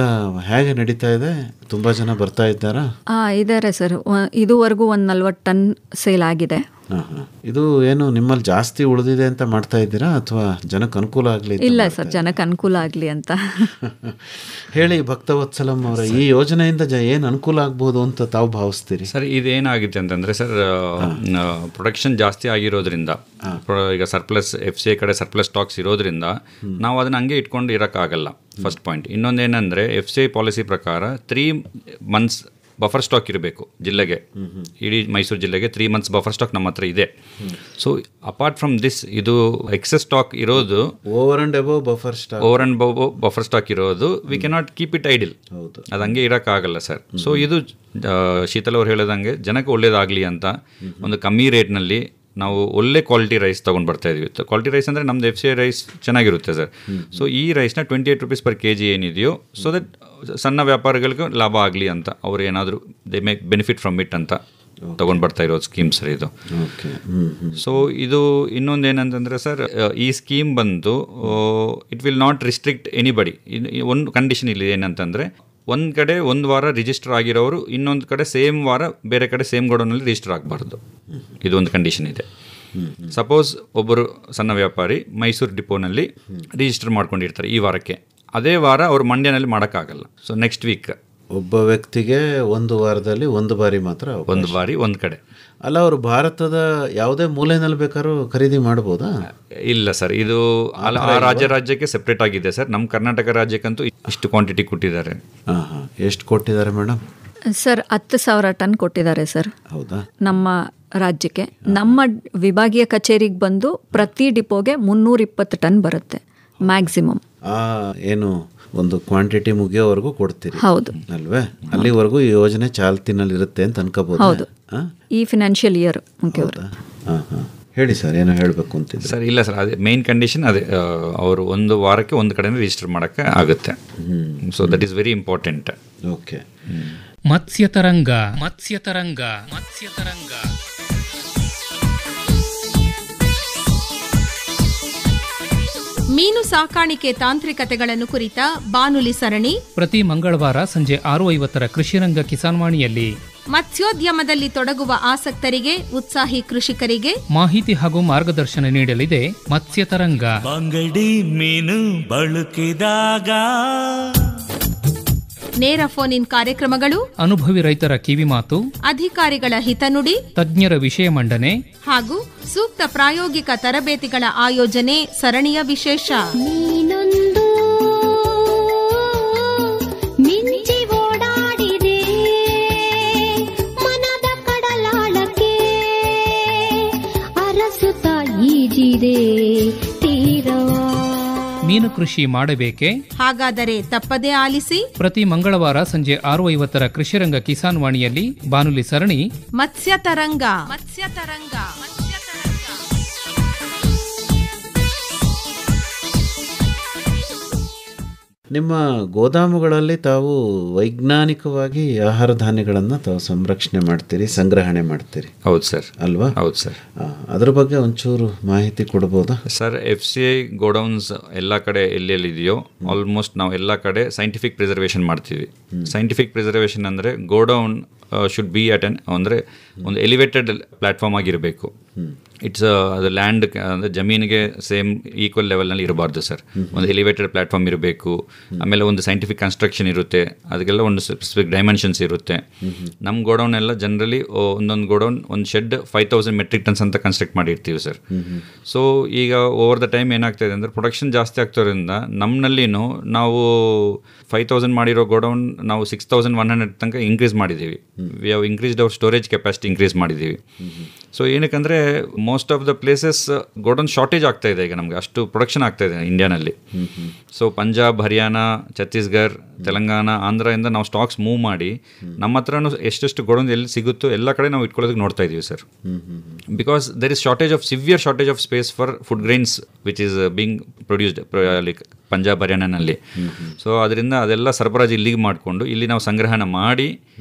ಹೇಗೆ ನಡೀತಾ ಇದೆ? ತುಂಬ ಜನ ಬರ್ತಾ ಇದ್ದಾರಾ? ಇದ್ದಾರೆ ಸರ್, ಇದುವರೆಗೂ ಒಂದು 40 ಟನ್ ಸೇಲ್ ಆಗಿದೆ. ಇದು ಏನು ನಿಮ್ಮಲ್ಲಿ ಜಾಸ್ತಿ ಉಳಿದಿದೆ ಅಂತ ಮಾಡ್ತಾ ಇದ್ದೀರಾ ಅಥವಾ ಜನಕ್ಕೆ ಅನುಕೂಲ ಆಗಲಿ? ಇಲ್ಲ ಸರ್, ಜನಕ್ಕೆ ಅನುಕೂಲ ಆಗಲಿ ಅಂತ. ಹೇಳಿ ಭಕ್ತವತ್ಸಲಂ ಅವರ, ಈ ಯೋಜನೆಯಿಂದ ಏನು ಅನುಕೂಲ ಆಗ್ಬೋದು ಅಂತ ತಾವು ಭಾವಿಸ್ತೀರಿ? ಸರ್, ಇದೇನಾಗಿದೆ ಅಂತಂದರೆ ಸರ್, ಪ್ರೊಡಕ್ಷನ್ ಜಾಸ್ತಿ ಆಗಿರೋದ್ರಿಂದ, ಈಗ ಸರ್ಪ್ಲಸ್ FCI ಕಡೆ ಸರ್ಪ್ಲಸ್ ಸ್ಟಾಕ್ಸ್ ಇರೋದ್ರಿಂದ ನಾವು ಅದನ್ನ ಹಂಗೆ ಇಟ್ಕೊಂಡು ಇರೋಕ್ಕಾಗಲ್ಲ, ಫಸ್ಟ್ ಪಾಯಿಂಟ್. ಇನ್ನೊಂದೇನೆಂದರೆ FCI ಪಾಲಿಸಿ ಪ್ರಕಾರ 3 ಮಂತ್ಸ್ ಬಫರ್ ಸ್ಟಾಕ್ ಇರಬೇಕು ಜಿಲ್ಲೆಗೆ, ಇಡೀ ಮೈಸೂರು ಜಿಲ್ಲೆಗೆ 3 ಮಂತ್ಸ್ ಬಫರ್ ಸ್ಟಾಕ್ ನಮ್ಮ ಹತ್ರ ಇದೆ. ಸೊ ಅಪಾರ್ಟ್ ಫ್ರಮ್ ದಿಸ್, ಇದು ಎಕ್ಸೆಸ್ ಸ್ಟಾಕ್ ಇರೋದು, over and above buffer stock ಇರೋದು, we cannot keep it IDLE, ಅದು ಹಂಗೆ ಇರೋಕ್ಕಾಗಲ್ಲ ಸರ್. ಸೊ ಇದು ಶೀತಲ್ ಅವ್ರು ಹೇಳೋದಂಗೆ ಜನಕ್ಕೆ ಒಳ್ಳೇದಾಗಲಿ ಅಂತ ಒಂದು ಕಮ್ಮಿ ರೇಟ್ನಲ್ಲಿ ನಾವು ಒಳ್ಳೆ ಕ್ವಾಲಿಟಿ ರೈಸ್ ತೊಗೊಂಡು ಬರ್ತಾ ಇದೀವಿ. ಕ್ವಾಲಿಟಿ ರೈಸ್ ಅಂದರೆ ನಮ್ದು FCI ರೈಸ್ ಚೆನ್ನಾಗಿರುತ್ತೆ ಸರ್. ಸೊ ಈ ರೈಸ್ನ 28 ರೂಪೀಸ್ ಪರ್ kg ಏನಿದೆಯೋ, ಸೊ ದಟ್ ಸಣ್ಣ ವ್ಯಾಪಾರಿಗಳಿಗೆ ಲಾಭ ಆಗಲಿ ಅಂತ, ಅವ್ರು ಏನಾದರೂ they make benefit from it ಅಂತ ತೊಗೊಂಡು ಬರ್ತಾ ಇರೋದು ಸ್ಕೀಮ್ ಸರ್ ಇದು. ಸೊ ಇದು ಇನ್ನೊಂದೇನಂತಂದರೆ ಸರ್, ಈ ಸ್ಕೀಮ್ ಬಂದು it will not restrict anybody. ಒಂದು ಕಂಡೀಷನ್ ಇಲ್ಲಿ ಏನಂತಂದರೆ, ಒಂದು ಕಡೆ ಒಂದು ವಾರ ರಿಜಿಸ್ಟರ್ ಆಗಿರೋರು ಇನ್ನೊಂದು ಕಡೆ ಸೇಮ್ ವಾರ ಬೇರೆ ಕಡೆ ಸೇಮ್ ಗೋಡೌನಲ್ಲಿ ರಿಜಿಸ್ಟರ್ ಆಗಬಾರ್ದು, ಇದು ಒಂದು ಕಂಡೀಷನ್ ಇದೆ. ಸಪೋಸ್ ಒಬ್ಬರು ಸಣ್ಣ ವ್ಯಾಪಾರಿ ಮೈಸೂರು ಡಿಪೋನಲ್ಲಿ ರಿಜಿಸ್ಟರ್ ಮಾಡ್ಕೊಂಡಿರ್ತಾರೆ ಈ ವಾರಕ್ಕೆ, ಅದೇ ವಾರ ಅವರು ಮಂಡ್ಯನಲ್ಲಿ ಮಾಡೋಕ್ಕಾಗಲ್ಲ. ಸೊ ನೆಕ್ಸ್ಟ್ ವೀಕ್ ಒಬ್ಬ ವ್ಯಕ್ತಿಗೆ ಒಂದು ವಾರದಲ್ಲಿ ಒಂದು ಬಾರಿ ಮಾತ್ರ, ಒಂದು ಬಾರಿ ಒಂದು ಕಡೆ ಅಲ್ಲ. ಅವರು ಭಾರತದ ಯಾವುದೇ ಮೂಲೆಯಲ್ಲಿ ಬೇಕಾದ್ರೂ ಖರೀದಿ ಮಾಡ್ಬೋದಾ? ಇಲ್ಲ ಸರ್, ಇದು ಆ ರಾಜ್ಯಕ್ಕೆ ಸೆಪ್ರೇಟ್ ಆಗಿದೆ ಸರ್. ನಮ್ಮ ಕರ್ನಾಟಕ ರಾಜ್ಯಕ್ಕಂತೂ ಇಷ್ಟು ಕ್ವಾಂಟಿಟಿ ಕೊಟ್ಟಿದ್ದಾರೆ. ಎಷ್ಟು ಕೊಟ್ಟಿದ್ದಾರೆ ಮೇಡಮ್? ಸರ್ 10,000 ಟನ್ ಕೊಟ್ಟಿದ್ದಾರೆ ಸರ್. ಹೌದಾ? ನಮ್ಮ ರಾಜ್ಯಕ್ಕೆ, ನಮ್ಮ ವಿಭಾಗೀಯ ಕಚೇರಿಗೆ ಬಂದು ಪ್ರತಿ ಡಿಪೋಗೆ 320 ಟನ್ ಬರುತ್ತೆ ಮ್ಯಾಕ್ಸಿಮಮ್. ಏನು ಒಂದು ಕ್ವಾಂಟಿಟಿ ಮುಗಿಯೋವರೆಗೂ ಕೊಡ್ತೀರಿ? ಹೌದು ಅಲ್ವೇ? ಅಲ್ಲಿವರೆಗೂ ಈ ಯೋಜನೆ ಚಾಲ್ತಿನಲ್ಲಿ ಇರುತ್ತೆ ಅಂತ ಅನ್ಕೋಬಹುದು. ಹೌದು, ಈ ಫಿನಾನ್ಷಿಯಲ್ ಇಯರ್. ಹೇಳಿ ಸರ್, ಏನೋ ಹೇಳಬೇಕು ಅಂತಿದ್ರು ಸರ್. ಇಲ್ಲ ಸರ್, ಅದೇ ಮೇನ್ ಕಂಡೀಷನ್ ಅದೇ, ಅವರು ಒಂದು ವಾರಕ್ಕೆ ಒಂದು ಕಡೆ ರಿಜಿಸ್ಟರ್ ಮಾಡೋಕ್ಕೆ ಆಗುತ್ತೆ. So that is very important. Okay. ಮತ್ಸ್ಯತರಂಗ. ಮೀನು ಸಾಕಾಣಿಕೆ ತಾಂತ್ರಿಕತೆಗಳನ್ನು ಕುರಿತ ಬಾನುಲಿ ಸರಣಿ ಪ್ರತಿ ಮಂಗಳವಾರ ಸಂಜೆ 6:50 ಕೃಷಿರಂಗ ಕಿಸಾನ್ವಾಣಿಯಲ್ಲಿ. ಮತ್ಸ್ಯೋದ್ಯಮದಲ್ಲಿ ತೊಡಗುವ ಆಸಕ್ತರಿಗೆ, ಉತ್ಸಾಹಿ ಕೃಷಿಕರಿಗೆ ಮಾಹಿತಿ ಹಾಗೂ ಮಾರ್ಗದರ್ಶನ ನೀಡಲಿದೆ ಮತ್ಸ್ಯ ತರಂಗ. ಬಂಗಡಿ ಮೀನು ಬಳಕಿದಾಗ ನೇರ ಫೋನ್ ಇನ್ ಕಾರ್ಯಕ್ರಮಗಳು, ಅನುಭವಿ ರೈತರ ಕಿವಿಮಾತು, ಅಧಿಕಾರಿಗಳ ಹಿತನುಡಿ, ತಜ್ಞರ ವಿಷಯ ಮಂಡನೆ ಹಾಗೂ ಸೂಕ್ತ ಪ್ರಾಯೋಗಿಕ ತರಬೇತಿಗಳ ಆಯೋಜನೆ ಸರಣಿಯ ವಿಶೇಷ. ನೀನೊಂದು ಮಿಂಚಿ ಓಡಾಡಿದೆ ಮನದ ಕಡಲಾಳಕ್ಕೆ, ಅರಸುತ್ತ ಈಜಿದೆ ತೀರವಾ. ಮೀನು ಕೃಷಿ ಮಾಡಬೇಕೆ? ಹಾಗಾದರೆ ತಪ್ಪದೇ ಆಲಿಸಿ ಪ್ರತಿ ಮಂಗಳವಾರ ಸಂಜೆ 6:50 ಕೃಷಿರಂಗ ಕಿಸಾನ್ವಾಣಿಯಲ್ಲಿ ಬಾನುಲಿ ಸರಣಿ ಮತ್ಸ್ಯ ತರಂಗ. ನಿಮ್ಮ ಗೋದಾಮುಗಳಲ್ಲಿ ತಾವು ವೈಜ್ಞಾನಿಕವಾಗಿ ಆಹಾರ ಧಾನ್ಯಗಳನ್ನು ತಾವು ಸಂರಕ್ಷಣೆ ಮಾಡ್ತೀರಿ, ಸಂಗ್ರಹಣೆ ಮಾಡ್ತೀರಿ. ಹೌದು ಸರ್. ಅಲ್ವಾ? ಹೌದು ಸರ್. ಅದ್ರ ಬಗ್ಗೆ ಒಂಚೂರು ಮಾಹಿತಿ ಕೊಡ್ಬೋದಾ ಸರ್? FCI ಗೋಡೌನ್ಸ್ ಎಲ್ಲ ಕಡೆ ಎಲ್ಲೆಲ್ಲಿದೆಯೋ ಆಲ್ಮೋಸ್ಟ್ ನಾವು ಎಲ್ಲ ಕಡೆ ಸೈಂಟಿಫಿಕ್ ಪ್ರಿಸರ್ವೇಷನ್ ಮಾಡ್ತೀವಿ. ಸೈಂಟಿಫಿಕ್ ಪ್ರಿಸರ್ವೇಷನ್ ಅಂದರೆ ಗೋಡೌನ್ ಶುಡ್ ಬಿ ಅಟ್ ಅಂದರೆ ಒಂದು ಎಲಿವೇಟೆಡ್ ಪ್ಲಾಟ್ಫಾರ್ಮ್ ಆಗಿರಬೇಕು. ಇಟ್ಸ್ ಅದು ಲ್ಯಾಂಡ್ ಅಂದರೆ ಜಮೀನಿಗೆ ಸೇಮ್ ಈಕ್ವಲ್ ಲೆವೆಲ್ನಲ್ಲಿ ಇರಬಾರ್ದು ಸರ್. ಒಂದು ಎಲಿವೇಟೆಡ್ ಪ್ಲಾಟ್ಫಾರ್ಮ್ ಇರಬೇಕು. ಆಮೇಲೆ ಒಂದು ಸೈಂಟಿಫಿಕ್ ಕನ್ಸ್ಟ್ರಕ್ಷನ್ ಇರುತ್ತೆ, ಅದಕ್ಕೆಲ್ಲ ಒಂದು ಸ್ಪೆಸಿಫಿಕ್ ಡೈಮೆನ್ಷನ್ಸ್ ಇರುತ್ತೆ. ನಮ್ಮ ಗೋಡೌನ್ ಎಲ್ಲ ಜನರಲಿ ಒಂದೊಂದು ಗೋಡೌನ್ ಒಂದು ಶೆಡ್ 5000 ಮೆಟ್ರಿಕ್ ಟನ್ಸ್ ಅಂತ ಕನ್ಸ್ಟ್ರಕ್ಟ್ ಮಾಡಿರ್ತೀವಿ ಸರ್. ಸೊ ಈಗ ಓವರ್ ದ ಟೈಮ್ ಏನಾಗ್ತಾಯಿದೆ ಅಂದರೆ ಪ್ರೊಡಕ್ಷನ್ ಜಾಸ್ತಿ ಆಗ್ತಿರೋದ್ರಿಂದ ನಮ್ಮಲ್ಲಿನೂ ನಾವು 5000 ಮಾಡಿರೋ ಗೋಡೌನ್ ನಾವು 6100 ತನಕ ಇನ್ಕ್ರೀಸ್ ಮಾಡಿದ್ದೀವಿ. We have increased our storage capacity increase ಮಾಡಿದ್ದೀವಿ. ಸೊ ಏನಕ್ಕಂದರೆ most of the places godown shortage ಆಗ್ತಾ ಇದೆ ಈಗ, ನಮಗೆ ಅಷ್ಟು ಪ್ರೊಡಕ್ಷನ್ ಆಗ್ತಾ ಇದೆ ಇಂಡಿಯಾನಲ್ಲಿ. ಸೊ ಪಂಜಾಬ್, ಹರಿಯಾಣ, ಛತ್ತೀಸ್ಗಢ, ತೆಲಂಗಾಣ, ಆಂಧ್ರದಿಂದ ನಾವು ಸ್ಟಾಕ್ಸ್ ಮೂವ್ ಮಾಡಿ ನಮ್ಮ ಹತ್ರನೂ ಎಷ್ಟೆಷ್ಟು ಗೋಡೌನ್ ಎಲ್ಲಿ ಸಿಗುತ್ತೋ ಎಲ್ಲ ಕಡೆ ನಾವು ಇಟ್ಕೊಳ್ಳೋದಕ್ಕೆ ನೋಡ್ತಾ ಇದ್ದೀವಿ ಸರ್. Because there is severe shortage of space for food grains which is being produced like Punjab, ಹರಿಯಾಣನಲ್ಲಿ. ಸೊ ಅದರಿಂದ ಅದೆಲ್ಲ ಸರಬರಾಜು ಇಲ್ಲಿಗೆ ಮಾಡಿಕೊಂಡು ಇಲ್ಲಿ ನಾವು ಸಂಗ್ರಹಣ ಮಾಡಿ,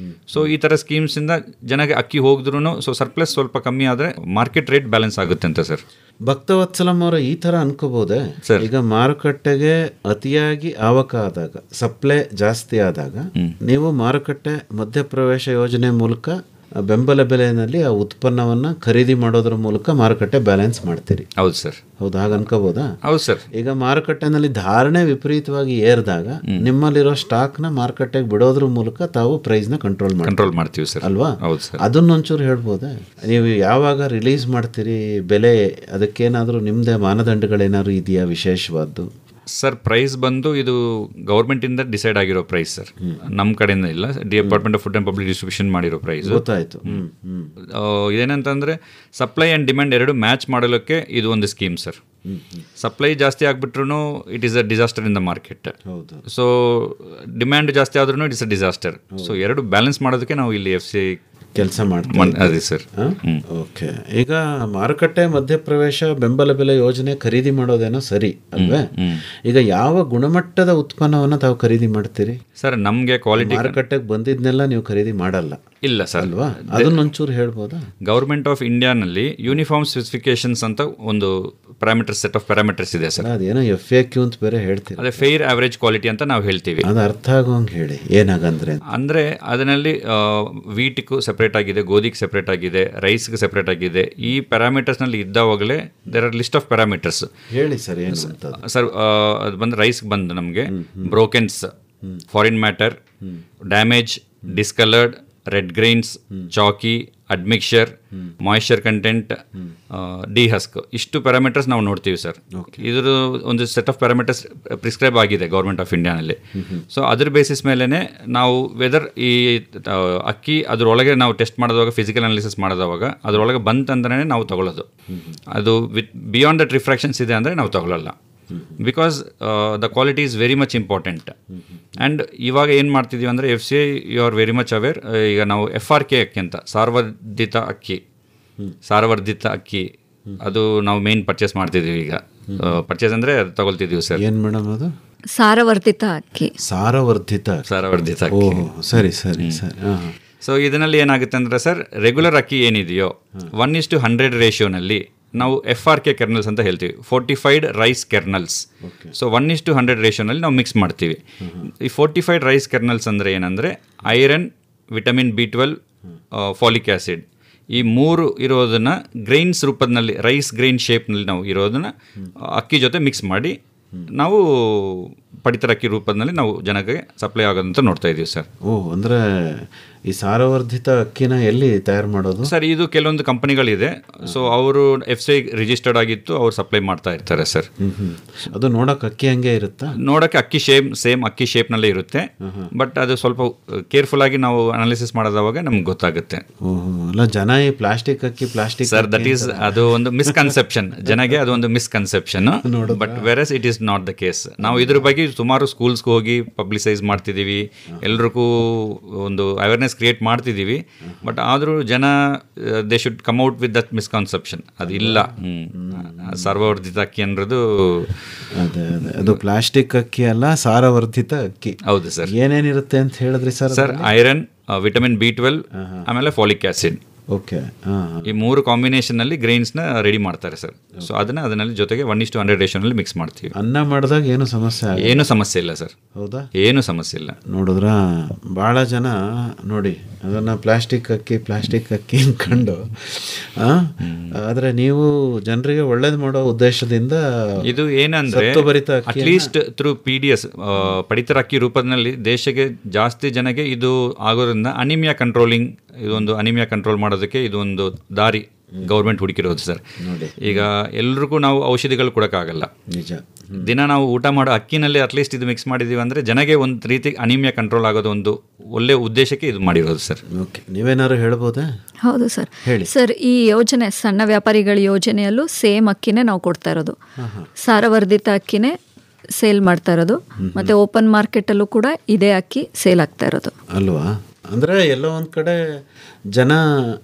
ಸೊ ಈ ಥರ ಸ್ಕೀಮ್ಸಿಂದ ಜನಕ್ಕೆ ಅಕ್ಕಿ ಹೋಗಿದ್ರೂ ಸೊ ಸರ್ಪ್ಲಸ್ ಸ್ವಲ್ಪ ಕಮ್ಮಿ ಆದರೆ ಮಾರ್ಕೆಟ್ ರೇಟ್ ಬ್ಯಾಲೆನ್ಸ್ ಆಗುತ್ತೆ ಅಂತ ಸರ್. ಭಕ್ತವತ್ಸಲಂ ಅವರ ಈ ಥರ ಅನ್ಕೋಬೋದೆ, ಈಗ ಮಾರುಕಟ್ಟೆಗೆ ಅತಿಯಾಗಿ ಆವಕ ಆದಾಗ, ಸಪ್ಲೈ ಜಾಸ್ತಿ ಆದಾಗ ನೀವು ಮಾರುಕಟ್ಟೆ ಮಧ್ಯಪ್ರವೇಶ ಯೋಜನೆ ಮೂಲಕ ಬೆಂಬಲ ಬೆಲೆಯಲ್ಲಿ ಆ ಉತ್ಪನ್ನವನ್ನು ಖರೀದಿ ಮಾಡೋದ್ರ ಮೂಲಕ ಮಾರುಕಟ್ಟೆ ಬ್ಯಾಲೆನ್ಸ್ ಮಾಡ್ತೀರಿ. ಹೌದು ಸರ್. ಹೌದು, ಹಾಗೆ ಅನ್ಕೋಬೋದಾ? ಹೌದು ಸರ್. ಈಗ ಮಾರುಕಟ್ಟೆನಲ್ಲಿ ಧಾರಣೆ ವಿಪರೀತವಾಗಿ ಏರಿದಾಗ ನಿಮ್ಮಲ್ಲಿರೋ ಸ್ಟಾಕ್ನ ಮಾರುಕಟ್ಟೆಗೆ ಬಿಡೋದ್ರ ಮೂಲಕ ತಾವು ಪ್ರೈಸ್ನ ಕಂಟ್ರೋಲ್ ಮಾಡ್ತೀವಿ ಸರ್. ಅಲ್ವಾ? ಹೌದು ಸರ್. ಅದನ್ನೊಂಚೂರು ಹೇಳ್ಬೋದಾ? ನೀವು ಯಾವಾಗ ರಿಲೀಸ್ ಮಾಡ್ತೀರಿ ಬೆಲೆ, ಅದಕ್ಕೇನಾದರೂ ನಿಮ್ಮದೇ ಮಾನದಂಡಗಳೇನಾದ್ರು ಇದೆಯಾ ವಿಶೇಷವಾದ್ದು? ಸರ್ ಪ್ರೈಸ್ ಬಂದು ಇದು ಗೌರ್ಮೆಂಟಿಂದ ಡಿಸೈಡ್ ಆಗಿರೋ ಪ್ರೈಸ್ ಸರ್, ನಮ್ಮ ಕಡೆಯಿಂದ ಇಲ್ಲ. Department of food and public distribution ಮಾಡಿರೋ ಪ್ರೈಸ್. ಗೊತ್ತಾಯ್ತು. ಇದೇನಂತಂದರೆ ಸಪ್ಲೈ ಆ್ಯಂಡ್ ಡಿಮ್ಯಾಂಡ್ ಎರಡು ಮ್ಯಾಚ್ ಮಾಡಲಿಕ್ಕೆ ಇದು ಒಂದು ಸ್ಕೀಮ್ ಸರ್. ಸಪ್ಲೈ ಜಾಸ್ತಿ ಆಗಿಬಿಟ್ರು it is a disaster in the market. So demand ಜಾಸ್ತಿ ಆದ್ರೂ it is a disaster. So ಎರಡು ಬ್ಯಾಲೆನ್ಸ್ ಮಾಡೋದಕ್ಕೆ ನಾವು ಇಲ್ಲಿ FCI ಕೆಲಸ ಮಾಡ್ತೀವಿ ಸರ್. ಓಕೆ. ಈಗ ಮಾರುಕಟ್ಟೆ ಮಧ್ಯಪ್ರವೇಶ ಬೆಂಬಲ ಬೆಲೆ ಯೋಜನೆ ಖರೀದಿ ಮಾಡೋದೇನೋ ಸರಿ ಅಲ್ವೇ? ಈಗ ಯಾವ ಗುಣಮಟ್ಟದ ಉತ್ಪನ್ನವನ್ನು ತಾವು ಖರೀದಿ ಮಾಡ್ತೀರಿ ಸರ್? ನಮಗೆ ಕ್ವಾಲಿಟಿ ಮಾರುಕಟ್ಟೆಗೆ ಬಂದಿದ್ನೆಲ್ಲ ನೀವು ಖರೀದಿ ಮಾಡಲ್ಲ ಇಲ್ಲ ಸರ್ ಅಲ್ವಾ? ಅದನ್ನೊಂಚೂರು ಹೇಳ್ಬೋದಾ? ಗೌರ್ಮೆಂಟ್ ಆಫ್ ಇಂಡಿಯಾನಲ್ಲಿ ಯೂನಿಫಾರ್ಮ್ ಸ್ಪೆಸಿಫಿಕೇಶನ್ಸ್ ಅಂತ ಒಂದು ಪ್ಯಾರಾಮೀಟರ್ಸ್, ಸೆಟ್ ಆಫ್ ಪ್ಯಾರಾಮೀಟರ್ಸ್ ಇದೆ ಸರ್. ಅದೇನೋ FAQ ಅಂತ ಬೇರೆ ಹೇಳ್ತೀವಿ. ಅದೇ ಫೇರ್ ಆವರೇಜ್ ಕ್ವಾಲಿಟಿ ಅಂತ ನಾವು ಹೇಳ್ತೀವಿ. ಅದು ಅರ್ಥ ಆಗೋಂಗೆ ಹೇಳಿ, ಏನಾಗಂದ್ರೆ ಅಂದರೆ ಅದರಲ್ಲಿ ವೀಟಿಗೂ ಸೆಪ್ರೇಟ್ ಆಗಿದೆ, ಗೋಧಿಗೆ ಸೆಪ್ರೇಟ್ ಆಗಿದೆ, ರೈಸ್ಗೆ ಸೆಪ್ರೇಟ್ ಆಗಿದೆ. ಈ ಪ್ಯಾರಾಮೀಟರ್ಸ್ನಲ್ಲಿ ಇದ್ದಾವಾಗಲೇ there are list of parameters. ಹೇಳಿ ಸರ್ ಏನು ಸರ್? ಅದು ಬಂದು ರೈಸ್ಗೆ ಬಂದು ನಮಗೆ brokens, foreign matter, damage, discoloured, red grains, chalky, admixture, moisture content, ಡಿಹಸ್ಕ್, ಇಷ್ಟು ಪ್ಯಾರಾಮೀಟರ್ಸ್ ನಾವು ನೋಡ್ತೀವಿ ಸರ್. ಇದ್ರ ಒಂದು ಸೆಟ್ ಆಫ್ ಪ್ಯಾರಾಮೀಟರ್ಸ್ ಪ್ರಿಸ್ಕ್ರೈಬ್ ಆಗಿದೆ ಗೌರ್ಮೆಂಟ್ ಆಫ್ ಇಂಡಿಯಾನಲ್ಲಿ. ಸೊ ಅದ್ರ ಬೇಸಿಸ್ ಮೇಲೇ ನಾವು ವೆದರ್ ಈ ಅಕ್ಕಿ ಅದರೊಳಗೆ ನಾವು ಟೆಸ್ಟ್ ಮಾಡಿದವಾಗ, ಫಿಸಿಕಲ್ ಅನಾಲಿಸಿಸ್ ಮಾಡಿದವಾಗ ಅದರೊಳಗೆ ಬಂತಂದ್ರೆ ನಾವು ತಗೊಳ್ಳೋದು. ಅದು ವಿತ್ ಬಿಯಾಂಡ್ ದಟ್ ರಿಫ್ರಾಕ್ಷನ್ಸ್ ಇದೆ ಅಂದರೆ ನಾವು ತಗೊಳ್ಳಲ್ಲ. Because the quality is very much important. And ಇವಾಗ ಏನು ಮಾಡ್ತಿದ್ದೀವಿ ಅಂದರೆ FCI you are very much aware. ಈಗ ನಾವು FRK ಅಕ್ಕಿ ಅಂತ, ಸಾರವರ್ಧಿತ ಅಕ್ಕಿ, ಅದು ನಾವು ಮೇನ್ ಪರ್ಚೇಸ್ ಮಾಡ್ತಿದ್ದೀವಿ ಈಗ. ಪರ್ಚೇಸ್ ಅಂದರೆ ಅದು ತಗೊಳ್ತಿದ್ದೀವಿ ಸರ್. ಏನು ಮೇಡಮ್ ಅದು? ಸಾರವರ್ಧಿತ ಅಕ್ಕಿ. ಸಾರವರ್ಧಿತ ಅಕ್ಕಿ. ಸರಿ ಸರಿ ಸರಿ. ಸೊ ಇದರಲ್ಲಿ ಏನಾಗುತ್ತೆ ಅಂದರೆ ಸರ್, ರೆಗ್ಯುಲರ್ ಅಕ್ಕಿ ಏನಿದೆಯೋ 1:100 ರೇಷಿಯೋನಲ್ಲಿ ನಾವು FRK ಕೆರ್ನಲ್ಸ್ ಅಂತ ಹೇಳ್ತೀವಿ, ಫೋರ್ಟಿಫೈಡ್ ರೈಸ್ ಕೆರ್ನಲ್ಸ್. ಸೊ 1:100 ರೇಷನಲ್ಲಿ ನಾವು ಮಿಕ್ಸ್ ಮಾಡ್ತೀವಿ. ಈ ಫೋರ್ಟಿಫೈಡ್ ರೈಸ್ ಕೆರ್ನಲ್ಸ್ ಅಂದರೆ ಏನಂದರೆ iron, vitamin B12, folic acid, ಈ 3 ಇರೋದನ್ನು ಗ್ರೈನ್ಸ್ ರೂಪದಲ್ಲಿ, ರೈಸ್ ಗ್ರೈನ್ ಶೇಪ್ನಲ್ಲಿ ನಾವು ಇರೋದನ್ನು ಅಕ್ಕಿ ಜೊತೆ ಮಿಕ್ಸ್ ಮಾಡಿ ನಾವು ಪಡಿತರ ಅಕ್ಕಿ ರೂಪದಲ್ಲಿ ನಾವು ಜನಕ್ಕೆ ಸಪ್ಲೈ ಆಗೋದಂತ ನೋಡ್ತಾ ಇದ್ದೀವಿ ಸರ್. ಅಂದರೆ ಈ ಸಾರವರ್ಧಿತ ಅಕ್ಕಿನ ಎಲ್ಲಿ ತಯಾರು ಮಾಡೋದು ಸರ್? ಇದು ಕೆಲವೊಂದು ಕಂಪನಿಗಳಿದೆ, ಸೊ ಅವರು FCI ರಿಜಿಸ್ಟರ್ಡ್ ಆಗಿತ್ತು, ಅವ್ರು ಸಪ್ಲೈ ಮಾಡ್ತಾ ಇರ್ತಾರೆ ಸರ್. ಅದು ನೋಡೋಕೆ ಅಕ್ಕಿ ಹಂಗೆ ಇರುತ್ತಾ? ನೋಡೋಕ್ಕೆ ಅಕ್ಕಿ ಸೇಮ್ ಅಕ್ಕಿ ಶೇಪ್ನಲ್ಲೇ ಇರುತ್ತೆ, ಬಟ್ ಅದು ಸ್ವಲ್ಪ ಕೇರ್ಫುಲ್ ಆಗಿ ನಾವು ಅನಾಲಿಸಿಸ್ ಮಾಡೋದವಾಗ ನಮ್ಗೆ ಗೊತ್ತಾಗುತ್ತೆ. ಅಲ್ಲ, ಜನ ಈ ಪ್ಲಾಸ್ಟಿಕ್ ಸರ್, ದಟ್ ಈಸ್ ಅದು ಒಂದು ಮಿಸ್ಕನ್ಸೆಪ್ಷನ್, ಜನಗೆ ಅದು ಒಂದು misconception, but virus it is not the case. ನಾವು ಇದ್ರ ಬಗ್ಗೆ ಸುಮಾರು ಸ್ಕೂಲ್ಸ್ಗೆ ಹೋಗಿ ಪಬ್ಲಿಸೈಸ್ ಮಾಡ್ತಿದ್ದೀವಿ, ಎಲ್ರಿಗೂ ಒಂದು ಅವೇರ್ನೆಸ್ ಕ್ರಿಯೇಟ್ ಮಾಡ್ತಿದ್ದೀವಿ, ಬಟ್ ಆದರೂ ಜನ they should come out with that misconception. ಅದು ಇಲ್ಲ, ಸಾರವರ್ಧಿತ ಅಕ್ಕಿ ಅನ್ನೋದು ಅದು ಪ್ಲಾಸ್ಟಿಕ್ ಅಕ್ಕಿ ಅಲ್ಲ, ಸಾರವರ್ಧಿತ ಅಕ್ಕಿ. ಹೌದು ಸರ್. ಏನೇನಿರುತ್ತೆ ಅಂತ ಹೇಳಿದ್ರಿ sir? Sir, iron, vitamin B12, ಆಮೇಲೆ ಫಾಲಿಕ್ ಆ್ಯಸಿಡ್, ಓಕೆ, ಈ 3 ಕಾಂಬಿನೇಷನ್ನಲ್ಲಿ ಗ್ರೈನ್ಸ್ನ ರೆಡಿ ಮಾಡ್ತಾರೆ ಸರ್. ಸೊ ಅದರಲ್ಲಿ ಜೊತೆಗೆ 1:100 ರೇಷನಲ್ಲಿ ಮಿಕ್ಸ್ ಮಾಡ್ತೀವಿ. ಅನ್ನ ಮಾಡಿದಾಗ ಏನು ಸಮಸ್ಯೆ ಇಲ್ಲ ಸರ್. ಹೌದಾ? ಏನು ಸಮಸ್ಯೆ ಇಲ್ಲ. ನೋಡಿದ್ರ ಭಾಳ ಜನ ನೋಡಿ ಅದನ್ನು ಪ್ಲಾಸ್ಟಿಕ್ ಅಕ್ಕಿ ಅನ್ಕೊಂಡು, ಆದರೆ ನೀವು ಜನರಿಗೆ ಒಳ್ಳೇದು ಮಾಡೋ ಉದ್ದೇಶದಿಂದ ಇದು ಏನಂದ್ರೆ ಅಟ್ಲೀಸ್ಟ್ ಥ್ರೂ PDS ಪಡಿತರ ಅಕ್ಕಿ ರೂಪದಲ್ಲಿ ದೇಶಕ್ಕೆ ಜಾಸ್ತಿ ಜನಗೆ ಇದು ಆಗೋದ್ರಿಂದ ಅನಿಮಿಯಾ ಕಂಟ್ರೋಲಿಂಗ್, ಇದೊಂದು ಅನಿಮಿಯಾ ಕಂಟ್ರೋಲ್ ಮಾಡೋದಕ್ಕೆ ಇದೊಂದು ದಾರಿ ಗೌರ್ಮೆಂಟ್ ಹುಡುಕಿರೋದು ಸರ್. ಈಗ ಎಲ್ರಿಗೂ ನಾವು ಔಷಧಿಗಳು ಕೊಡೋಕ್ಕಾಗಲ್ಲ. ನಿಜ. ದಿನ ನಾವು ಊಟ ಮಾಡೋ ಅಕ್ಕಿನಲ್ಲಿ ಅಟ್ಲೀಸ್ಟ್ ಇದು ಮಿಕ್ಸ್ ಮಾಡಿದ್ದೀವಿ ಅಂದರೆ ಜನಗೆ ಒಂದು ರೀತಿ ಅನಿಮಿಯಾ ಕಂಟ್ರೋಲ್ ಆಗೋದು ಒಂದು ಒಳ್ಳೆ ಉದ್ದೇಶಕ್ಕೆ ಇದು ಮಾಡಿರೋದು ಸರ್. ಓಕೆ, ನೀವೇನಾದ್ರು ಹೇಳ್ಬೋದಾ? ಹೌದು ಸರ್. ಸರ್, ಈ ಯೋಜನೆ ಸಣ್ಣ ವ್ಯಾಪಾರಿಗಳ ಯೋಜನೆಯಲ್ಲೂ ಸೇಮ್ ಅಕ್ಕಿನೇ ನಾವು ಕೊಡ್ತಾ ಇರೋದು, ಸಾರವರ್ಧಿತ ಅಕ್ಕಿನೇ ಸೇಲ್ ಮಾಡ್ತಾ ಇರೋದು, ಮತ್ತು ಓಪನ್ ಮಾರ್ಕೆಟಲ್ಲೂ ಕೂಡ ಇದೇ ಅಕ್ಕಿ ಸೇಲ್ ಆಗ್ತಾ ಇರೋದು ಅಲ್ವಾ? ಅಂದರೆ ಎಲ್ಲೋ ಒಂದು ಕಡೆ ಜನ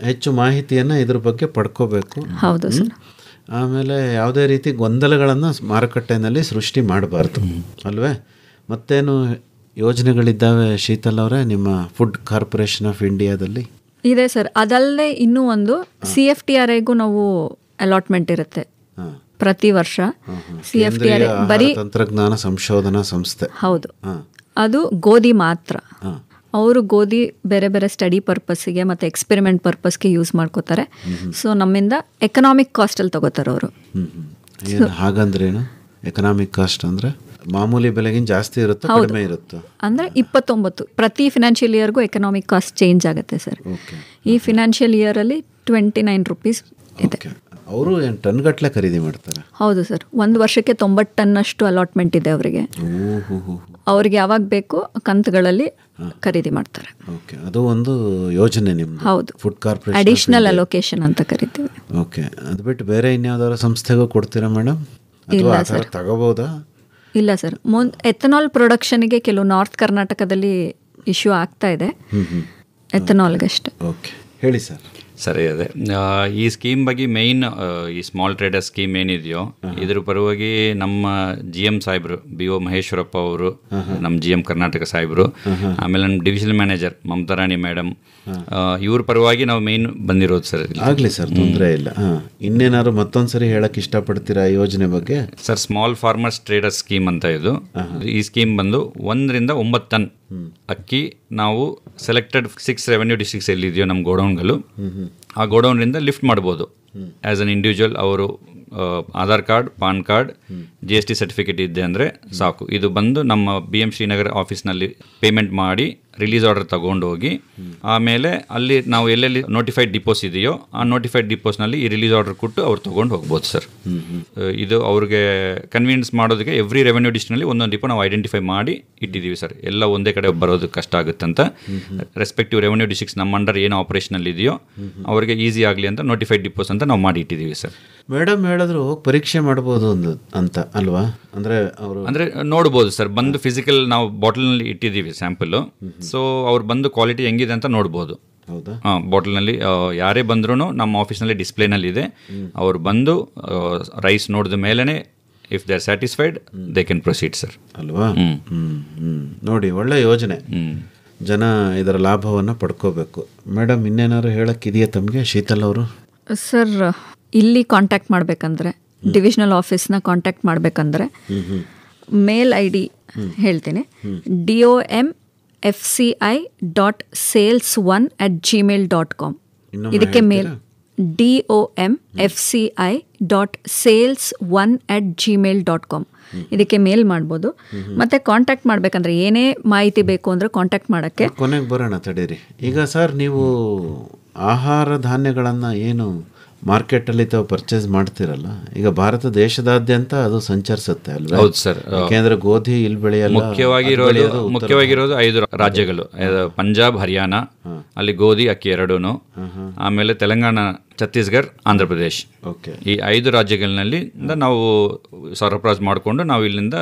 ಹೆಚ್ಚು ಮಾಹಿತಿಯನ್ನು ಇದ್ರ ಬಗ್ಗೆ ಪಡ್ಕೋಬೇಕು. ಹೌದು ಸರ್. ಆಮೇಲೆ ಯಾವುದೇ ರೀತಿ ಗೊಂದಲಗಳನ್ನು ಮಾರುಕಟ್ಟೆಯಲ್ಲಿ ಸೃಷ್ಟಿ ಮಾಡಬಾರ್ದು ಅಲ್ವೇ? ಮತ್ತೇನು ಯೋಜನೆಗಳಿದ್ದಾವೆ ಶೀತಲ್ ಅವರೇ ನಿಮ್ಮ ಫುಡ್ ಕಾರ್ಪೊರೇಷನ್ ಆಫ್ ಇಂಡಿಯಾದಲ್ಲಿ? ಇದೆ ಸರ್. ಅದಲ್ಲದೆ ಇನ್ನೂ ಒಂದು CFTRIಗೂ ನಾವು ಅಲಾಟ್ಮೆಂಟ್ ಇರುತ್ತೆ ಪ್ರತಿ ವರ್ಷ. CFTRI ಬರೀ ತಂತ್ರಜ್ಞಾನ ಸಂಶೋಧನಾ ಸಂಸ್ಥೆ. ಹೌದು, ಅದು ಗೋಧಿ ಮಾತ್ರ. ಅವರು ಗೋಧಿ ಬೇರೆ ಬೇರೆ ಸ್ಟಡಿ ಪರ್ಪಸ್ಸಿಗೆ ಮತ್ತು ಎಕ್ಸ್ಪೆರಿಮೆಂಟ್ ಪರ್ಪಸ್ಗೆ ಯೂಸ್ ಮಾಡ್ಕೋತಾರೆ. ಸೊ ನಮ್ಮಿಂದ ಎಕನಾಮಿಕ್ ಕಾಸ್ಟಲ್ಲಿ ತಗೋತಾರೆ ಅವರು. ಹಾಗಂದ್ರೇನು ಎಕನಾಮಿಕ್ ಕಾಸ್ಟ್? ಅಂದರೆ ಮಾಮೂಲಿ ಬೆಲೆಗಿಂತ ಜಾಸ್ತಿ ಇರುತ್ತೆ, ಕಡಿಮೆ ಇರುತ್ತೆ? ಅಂದರೆ 29 ಪ್ರತಿ ಫಿನಾನ್ಷಿಯಲ್ ಇಯರ್ಗೂ ಎಕನಾಮಿಕ್ ಕಾಸ್ಟ್ ಚೇಂಜ್ ಆಗುತ್ತೆ ಸರ್. ಈ ಫಿನಾನ್ಷಿಯಲ್ ಇಯರಲ್ಲಿ 29 ರೂಪೀಸ್ ಇದೆ. ಅವರು ಏನು ಟನ್ ಗಟ್ಟಲೆ ಖರೀದಿ ಮಾಡ್ತಾರೆ? ಹೌದು ಸರ್. ಒಂದು ವರ್ಷಕ್ಕೆ 90 ಟನ್ನಷ್ಟು ಅಲಾಟ್ಮೆಂಟ್ ಇದೆ ಅವರಿಗೆ. ಅವ್ರಿಗೆ ಯಾವಾಗ ಬೇಕು ಕಂತುಗಳಲ್ಲಿ ಖರೀದಿ ಮಾಡ್ತಾರೆ. ಓಕೆ, ಅದು ಒಂದು ಯೋಜನೆ ನಿಮ್ಮದು? ಹೌದು, ಫುಡ್ ಕಾರ್ಪೊರೇಷನ್ ಅಡಿಷನಲ್ ಅಲೋಕೇಶನ್ ಅಂತ ಕರಿತೀವಿ. ಓಕೆ, ಅದು ಬಿಟ್ಟು ಬೇರೆ ಇನ್ಯಾವುದಾದ್ರು ಸಂಸ್ಥೆಗೂ ಕೊಡ್ತೀರಾ ಮೇಡಮ್? ಅಥವಾ ಆ ಥರ ತಗೋಬೋದಾ? ಇಲ್ಲ ಸರ್. ಎಥನಾಲ್ ಪ್ರೊಡಕ್ಷನ್ಗೆ ಕೆಲವು ನಾರ್ತ್ ಕರ್ನಾಟಕದಲ್ಲಿ ಇಶ್ಯೂ ಆಗ್ತಾ ಇದೆ, ಎಥನಾಲ್ಗಷ್ಟೇ. ಓಕೆ, ಹೇಳಿ ಸರ್. ಸರಿ, ಅದೇ ಈ ಸ್ಕೀಮ್ ಬಗ್ಗೆ ಮೇಯ್ನ್ ಈ ಸ್ಮಾಲ್ ಟ್ರೇಡರ್ ಸ್ಕೀಮ್ ಏನಿದೆಯೋ ಇದ್ರ ಪರವಾಗಿ ನಮ್ಮ GM ಸಾಹೇಬರು BO ಮಹೇಶ್ವರಪ್ಪ ಅವರು, ನಮ್ಮ GM ಕರ್ನಾಟಕ ಸಾಹೇಬರು, ಆಮೇಲೆ ನಮ್ಮ ಡಿವಿಷನಲ್ ಮ್ಯಾನೇಜರ್ ಮಮತಾ ರಾಣಿ ಮೇಡಮ್, ಇವ್ರ ಪರವಾಗಿ ನಾವು ಮೇಯ್ನ್ ಬಂದಿರೋದು ಸರ್. ಆಗಲಿ ಸರ್, ತೊಂದರೆ ಇಲ್ಲ. ಇನ್ನೇನಾದ್ರು ಮತ್ತೊಂದ್ಸರಿ ಹೇಳಕ್ ಇಷ್ಟಪಡ್ತೀರಾ ಈ ಯೋಜನೆ ಬಗ್ಗೆ? Sir, small farmers trader scheme ಅಂತ ಇದು. ಈ ಸ್ಕೀಮ್ ಬಂದು 1 ರಿಂದ 9 ಟನ್ ಅಕ್ಕಿ ನಾವು ಸೆಲೆಕ್ಟೆಡ್ 6 ರೆವೆನ್ಯೂ ಡಿಸ್ಟ್ರಿಕ್ಟ್ಸ್ ಎಲ್ಲಿದೆಯೋ ನಮ್ಮ ಗೋಡೌನ್ಗಳು, ಆ ಗೋಡೌನ್ರಿಂದ ಲಿಫ್ಟ್ ಮಾಡ್ಬೋದು. ಆ್ಯಸ್ ಅನ್ ಇಂಡಿವಿಜುವಲ್ ಅವರು Aadhaar card, PAN card, GST certificate ಇದೆ ಅಂದರೆ ಸಾಕು. ಇದು ಬಂದು ನಮ್ಮ BM ಶ್ರೀನಗರ ಆಫೀಸ್ನಲ್ಲಿ ಪೇಮೆಂಟ್ ಮಾಡಿ ರಿಲೀಸ್ ಆರ್ಡರ್ ತಗೊಂಡೋಗಿ, ಆಮೇಲೆ ಅಲ್ಲಿ ನಾವು ಎಲ್ಲೆಲ್ಲಿ ನೋಟಿಫೈಡ್ ಡಿಪೋಸ್ ಇದೆಯೋ ಆ ನೋಟಿಫೈಡ್ ಡಿಪೋಸ್ನಲ್ಲಿ ಈ ರಿಲೀಸ್ ಆರ್ಡರ್ ಕೊಟ್ಟು ಅವ್ರು ತೊಗೊಂಡು ಹೋಗ್ಬೋದು ಸರ್. ಇದು ಅವ್ರಿಗೆ ಕನ್ವೀನಿಯನ್ಸ್ ಮಾಡೋದಕ್ಕೆ ಎವ್ರಿ ರೆವೆನ್ಯೂ ಡಿಸ್ಟ್ರಿಕ್ಟ್ನಲ್ಲಿ ಒಂದೊಂದು ಡಿಪೋ ನಾವು ಐಡೆಂಟಿಫೈ ಮಾಡಿ ಇಟ್ಟಿದ್ದೀವಿ ಸರ್. ಎಲ್ಲ ಒಂದೇ ಕಡೆ ಬರೋದು ಕಷ್ಟ ಆಗುತ್ತೆ ಅಂತ ರೆಸ್ಪೆಕ್ಟಿವ್ ರೆವೆನ್ಯೂ ಡಿಸ್ಟ್ರಿಕ್ಟ್ಸ್ ನಮ್ಮ ಅಂಡರ್ ಏನು ಆಪರೇಷನಲ್ಲಿ ಇದೆಯೋ ಅವ್ರಿಗೆ ಈಸಿ ಆಗಲಿ ಅಂತ ನೋಟಿಫೈಡ್ ಡಿಪೋಸ್ ಅಂತ ನಾವು ಮಾಡಿ ಇಟ್ಟಿದ್ದೀವಿ ಸರ್. ಮೇಡಮ್ ಹೇಳಿದ್ರು ಪರೀಕ್ಷೆ ಮಾಡ್ಬೋದು ಅಂತ ಅಲ್ವಾ? ಅಂದರೆ ನೋಡ್ಬೋದು ಸರ್, ಬಂದು ಫಿಸಿಕಲ್ ನಾವು ಬಾಟಲ್ನಲ್ಲಿ ಇಟ್ಟಿದ್ದೀವಿ ಸ್ಯಾಂಪಲ್ಲು. ಸೊ ಅವ್ರು ಬಂದು ಕ್ವಾಲಿಟಿ ಹೆಂಗಿದೆ ಅಂತ ನೋಡ್ಬೋದು. ಹೌದಾ? ಬಾಟಲ್ನಲ್ಲಿ ಯಾರೇ ಬಂದ್ರೂ ನಮ್ಮ ಆಫೀಸ್ನಲ್ಲಿ ಡಿಸ್ಪ್ಲೇನಲ್ಲಿ ಇದೆ. ಅವ್ರು ಬಂದು ರೈಸ್ ನೋಡಿದ ಮೇಲೇ if they are satisfied they can proceed sir. ಅಲ್ವಾ? ನೋಡಿ, ಒಳ್ಳೆ ಯೋಜನೆ. ಜನ ಇದರ ಲಾಭವನ್ನು ಪಡ್ಕೋಬೇಕು. ಮೇಡಮ್, ಇನ್ನೇನಾದ್ರು ಹೇಳಕ್ಕಿದೆಯಾ ತಮಗೆ ಶೀತಲ್ ಅವರು? ಸರ್, ಇಲ್ಲಿ ಕಾಂಟ್ಯಾಕ್ಟ್ ಮಾಡಬೇಕಂದ್ರೆ ಡಿವಿಷನಲ್ ಆಫೀಸ್ನ ಕಾಂಟ್ಯಾಕ್ಟ್ ಮಾಡಬೇಕಂದ್ರೆ ಮೇಲ್ ಐ ಡಿ ಹೇಳ್ತೀನಿ, domfci.sales1@gmail.com. ಇದಕ್ಕೆ ಮೇಲ್ domfci.sales1@gmail.com ಇದಕ್ಕೆ ಮೇಲ್ ಮಾಡ್ಬೋದು. ಮತ್ತೆ ಕಾಂಟ್ಯಾಕ್ಟ್ ಮಾಡಬೇಕಂದ್ರೆ ಏನೇ ಮಾಹಿತಿ ಬೇಕು ಅಂದರೆ ಕಾಂಟ್ಯಾಕ್ಟ್ ಮಾಡೋಕ್ಕೆ. ಕೊನೆಗೆ ಬರೋಣ ತಡೀರಿ. ಈಗ ಸರ್ ನೀವು ಆಹಾರ ಧಾನ್ಯಗಳನ್ನು ಏನು ಮಾರ್ಕೆಟಲ್ಲಿ ತಾವು ಪರ್ಚೇಸ್ ಮಾಡ್ತಿರಲ್ಲ, ಈಗ ಭಾರತ ದೇಶದಾದ್ಯಂತ ಅದು ಸಂಚರಿಸುತ್ತೆ ಅಲ್ವಾ? ಹೌದು ಸರ್. ಯಾಕೆಂದ್ರೆ ಗೋಧಿ ಇಲ್ಲಿ ಬೆಳೆಯಲ್ಲ. ಮುಖ್ಯವಾಗಿರೋದು 5 ರಾಜ್ಯಗಳು, ಪಂಜಾಬ್, ಹರಿಯಾಣ, ಅಲ್ಲಿ ಗೋಧಿ ಅಕ್ಕಿ ಎರಡೂನು, ಆಮೇಲೆ ತೆಲಂಗಾಣ, ಛತ್ತೀಸ್ಗಢ, ಆಂಧ್ರ ಪ್ರದೇಶ್. ಓಕೆ. ಈ 5 ರಾಜ್ಯಗಳಿನಲ್ಲಿ ನಾವು ಸರಬರಾಜು ಮಾಡಿಕೊಂಡು ನಾವು ಇಲ್ಲಿಂದ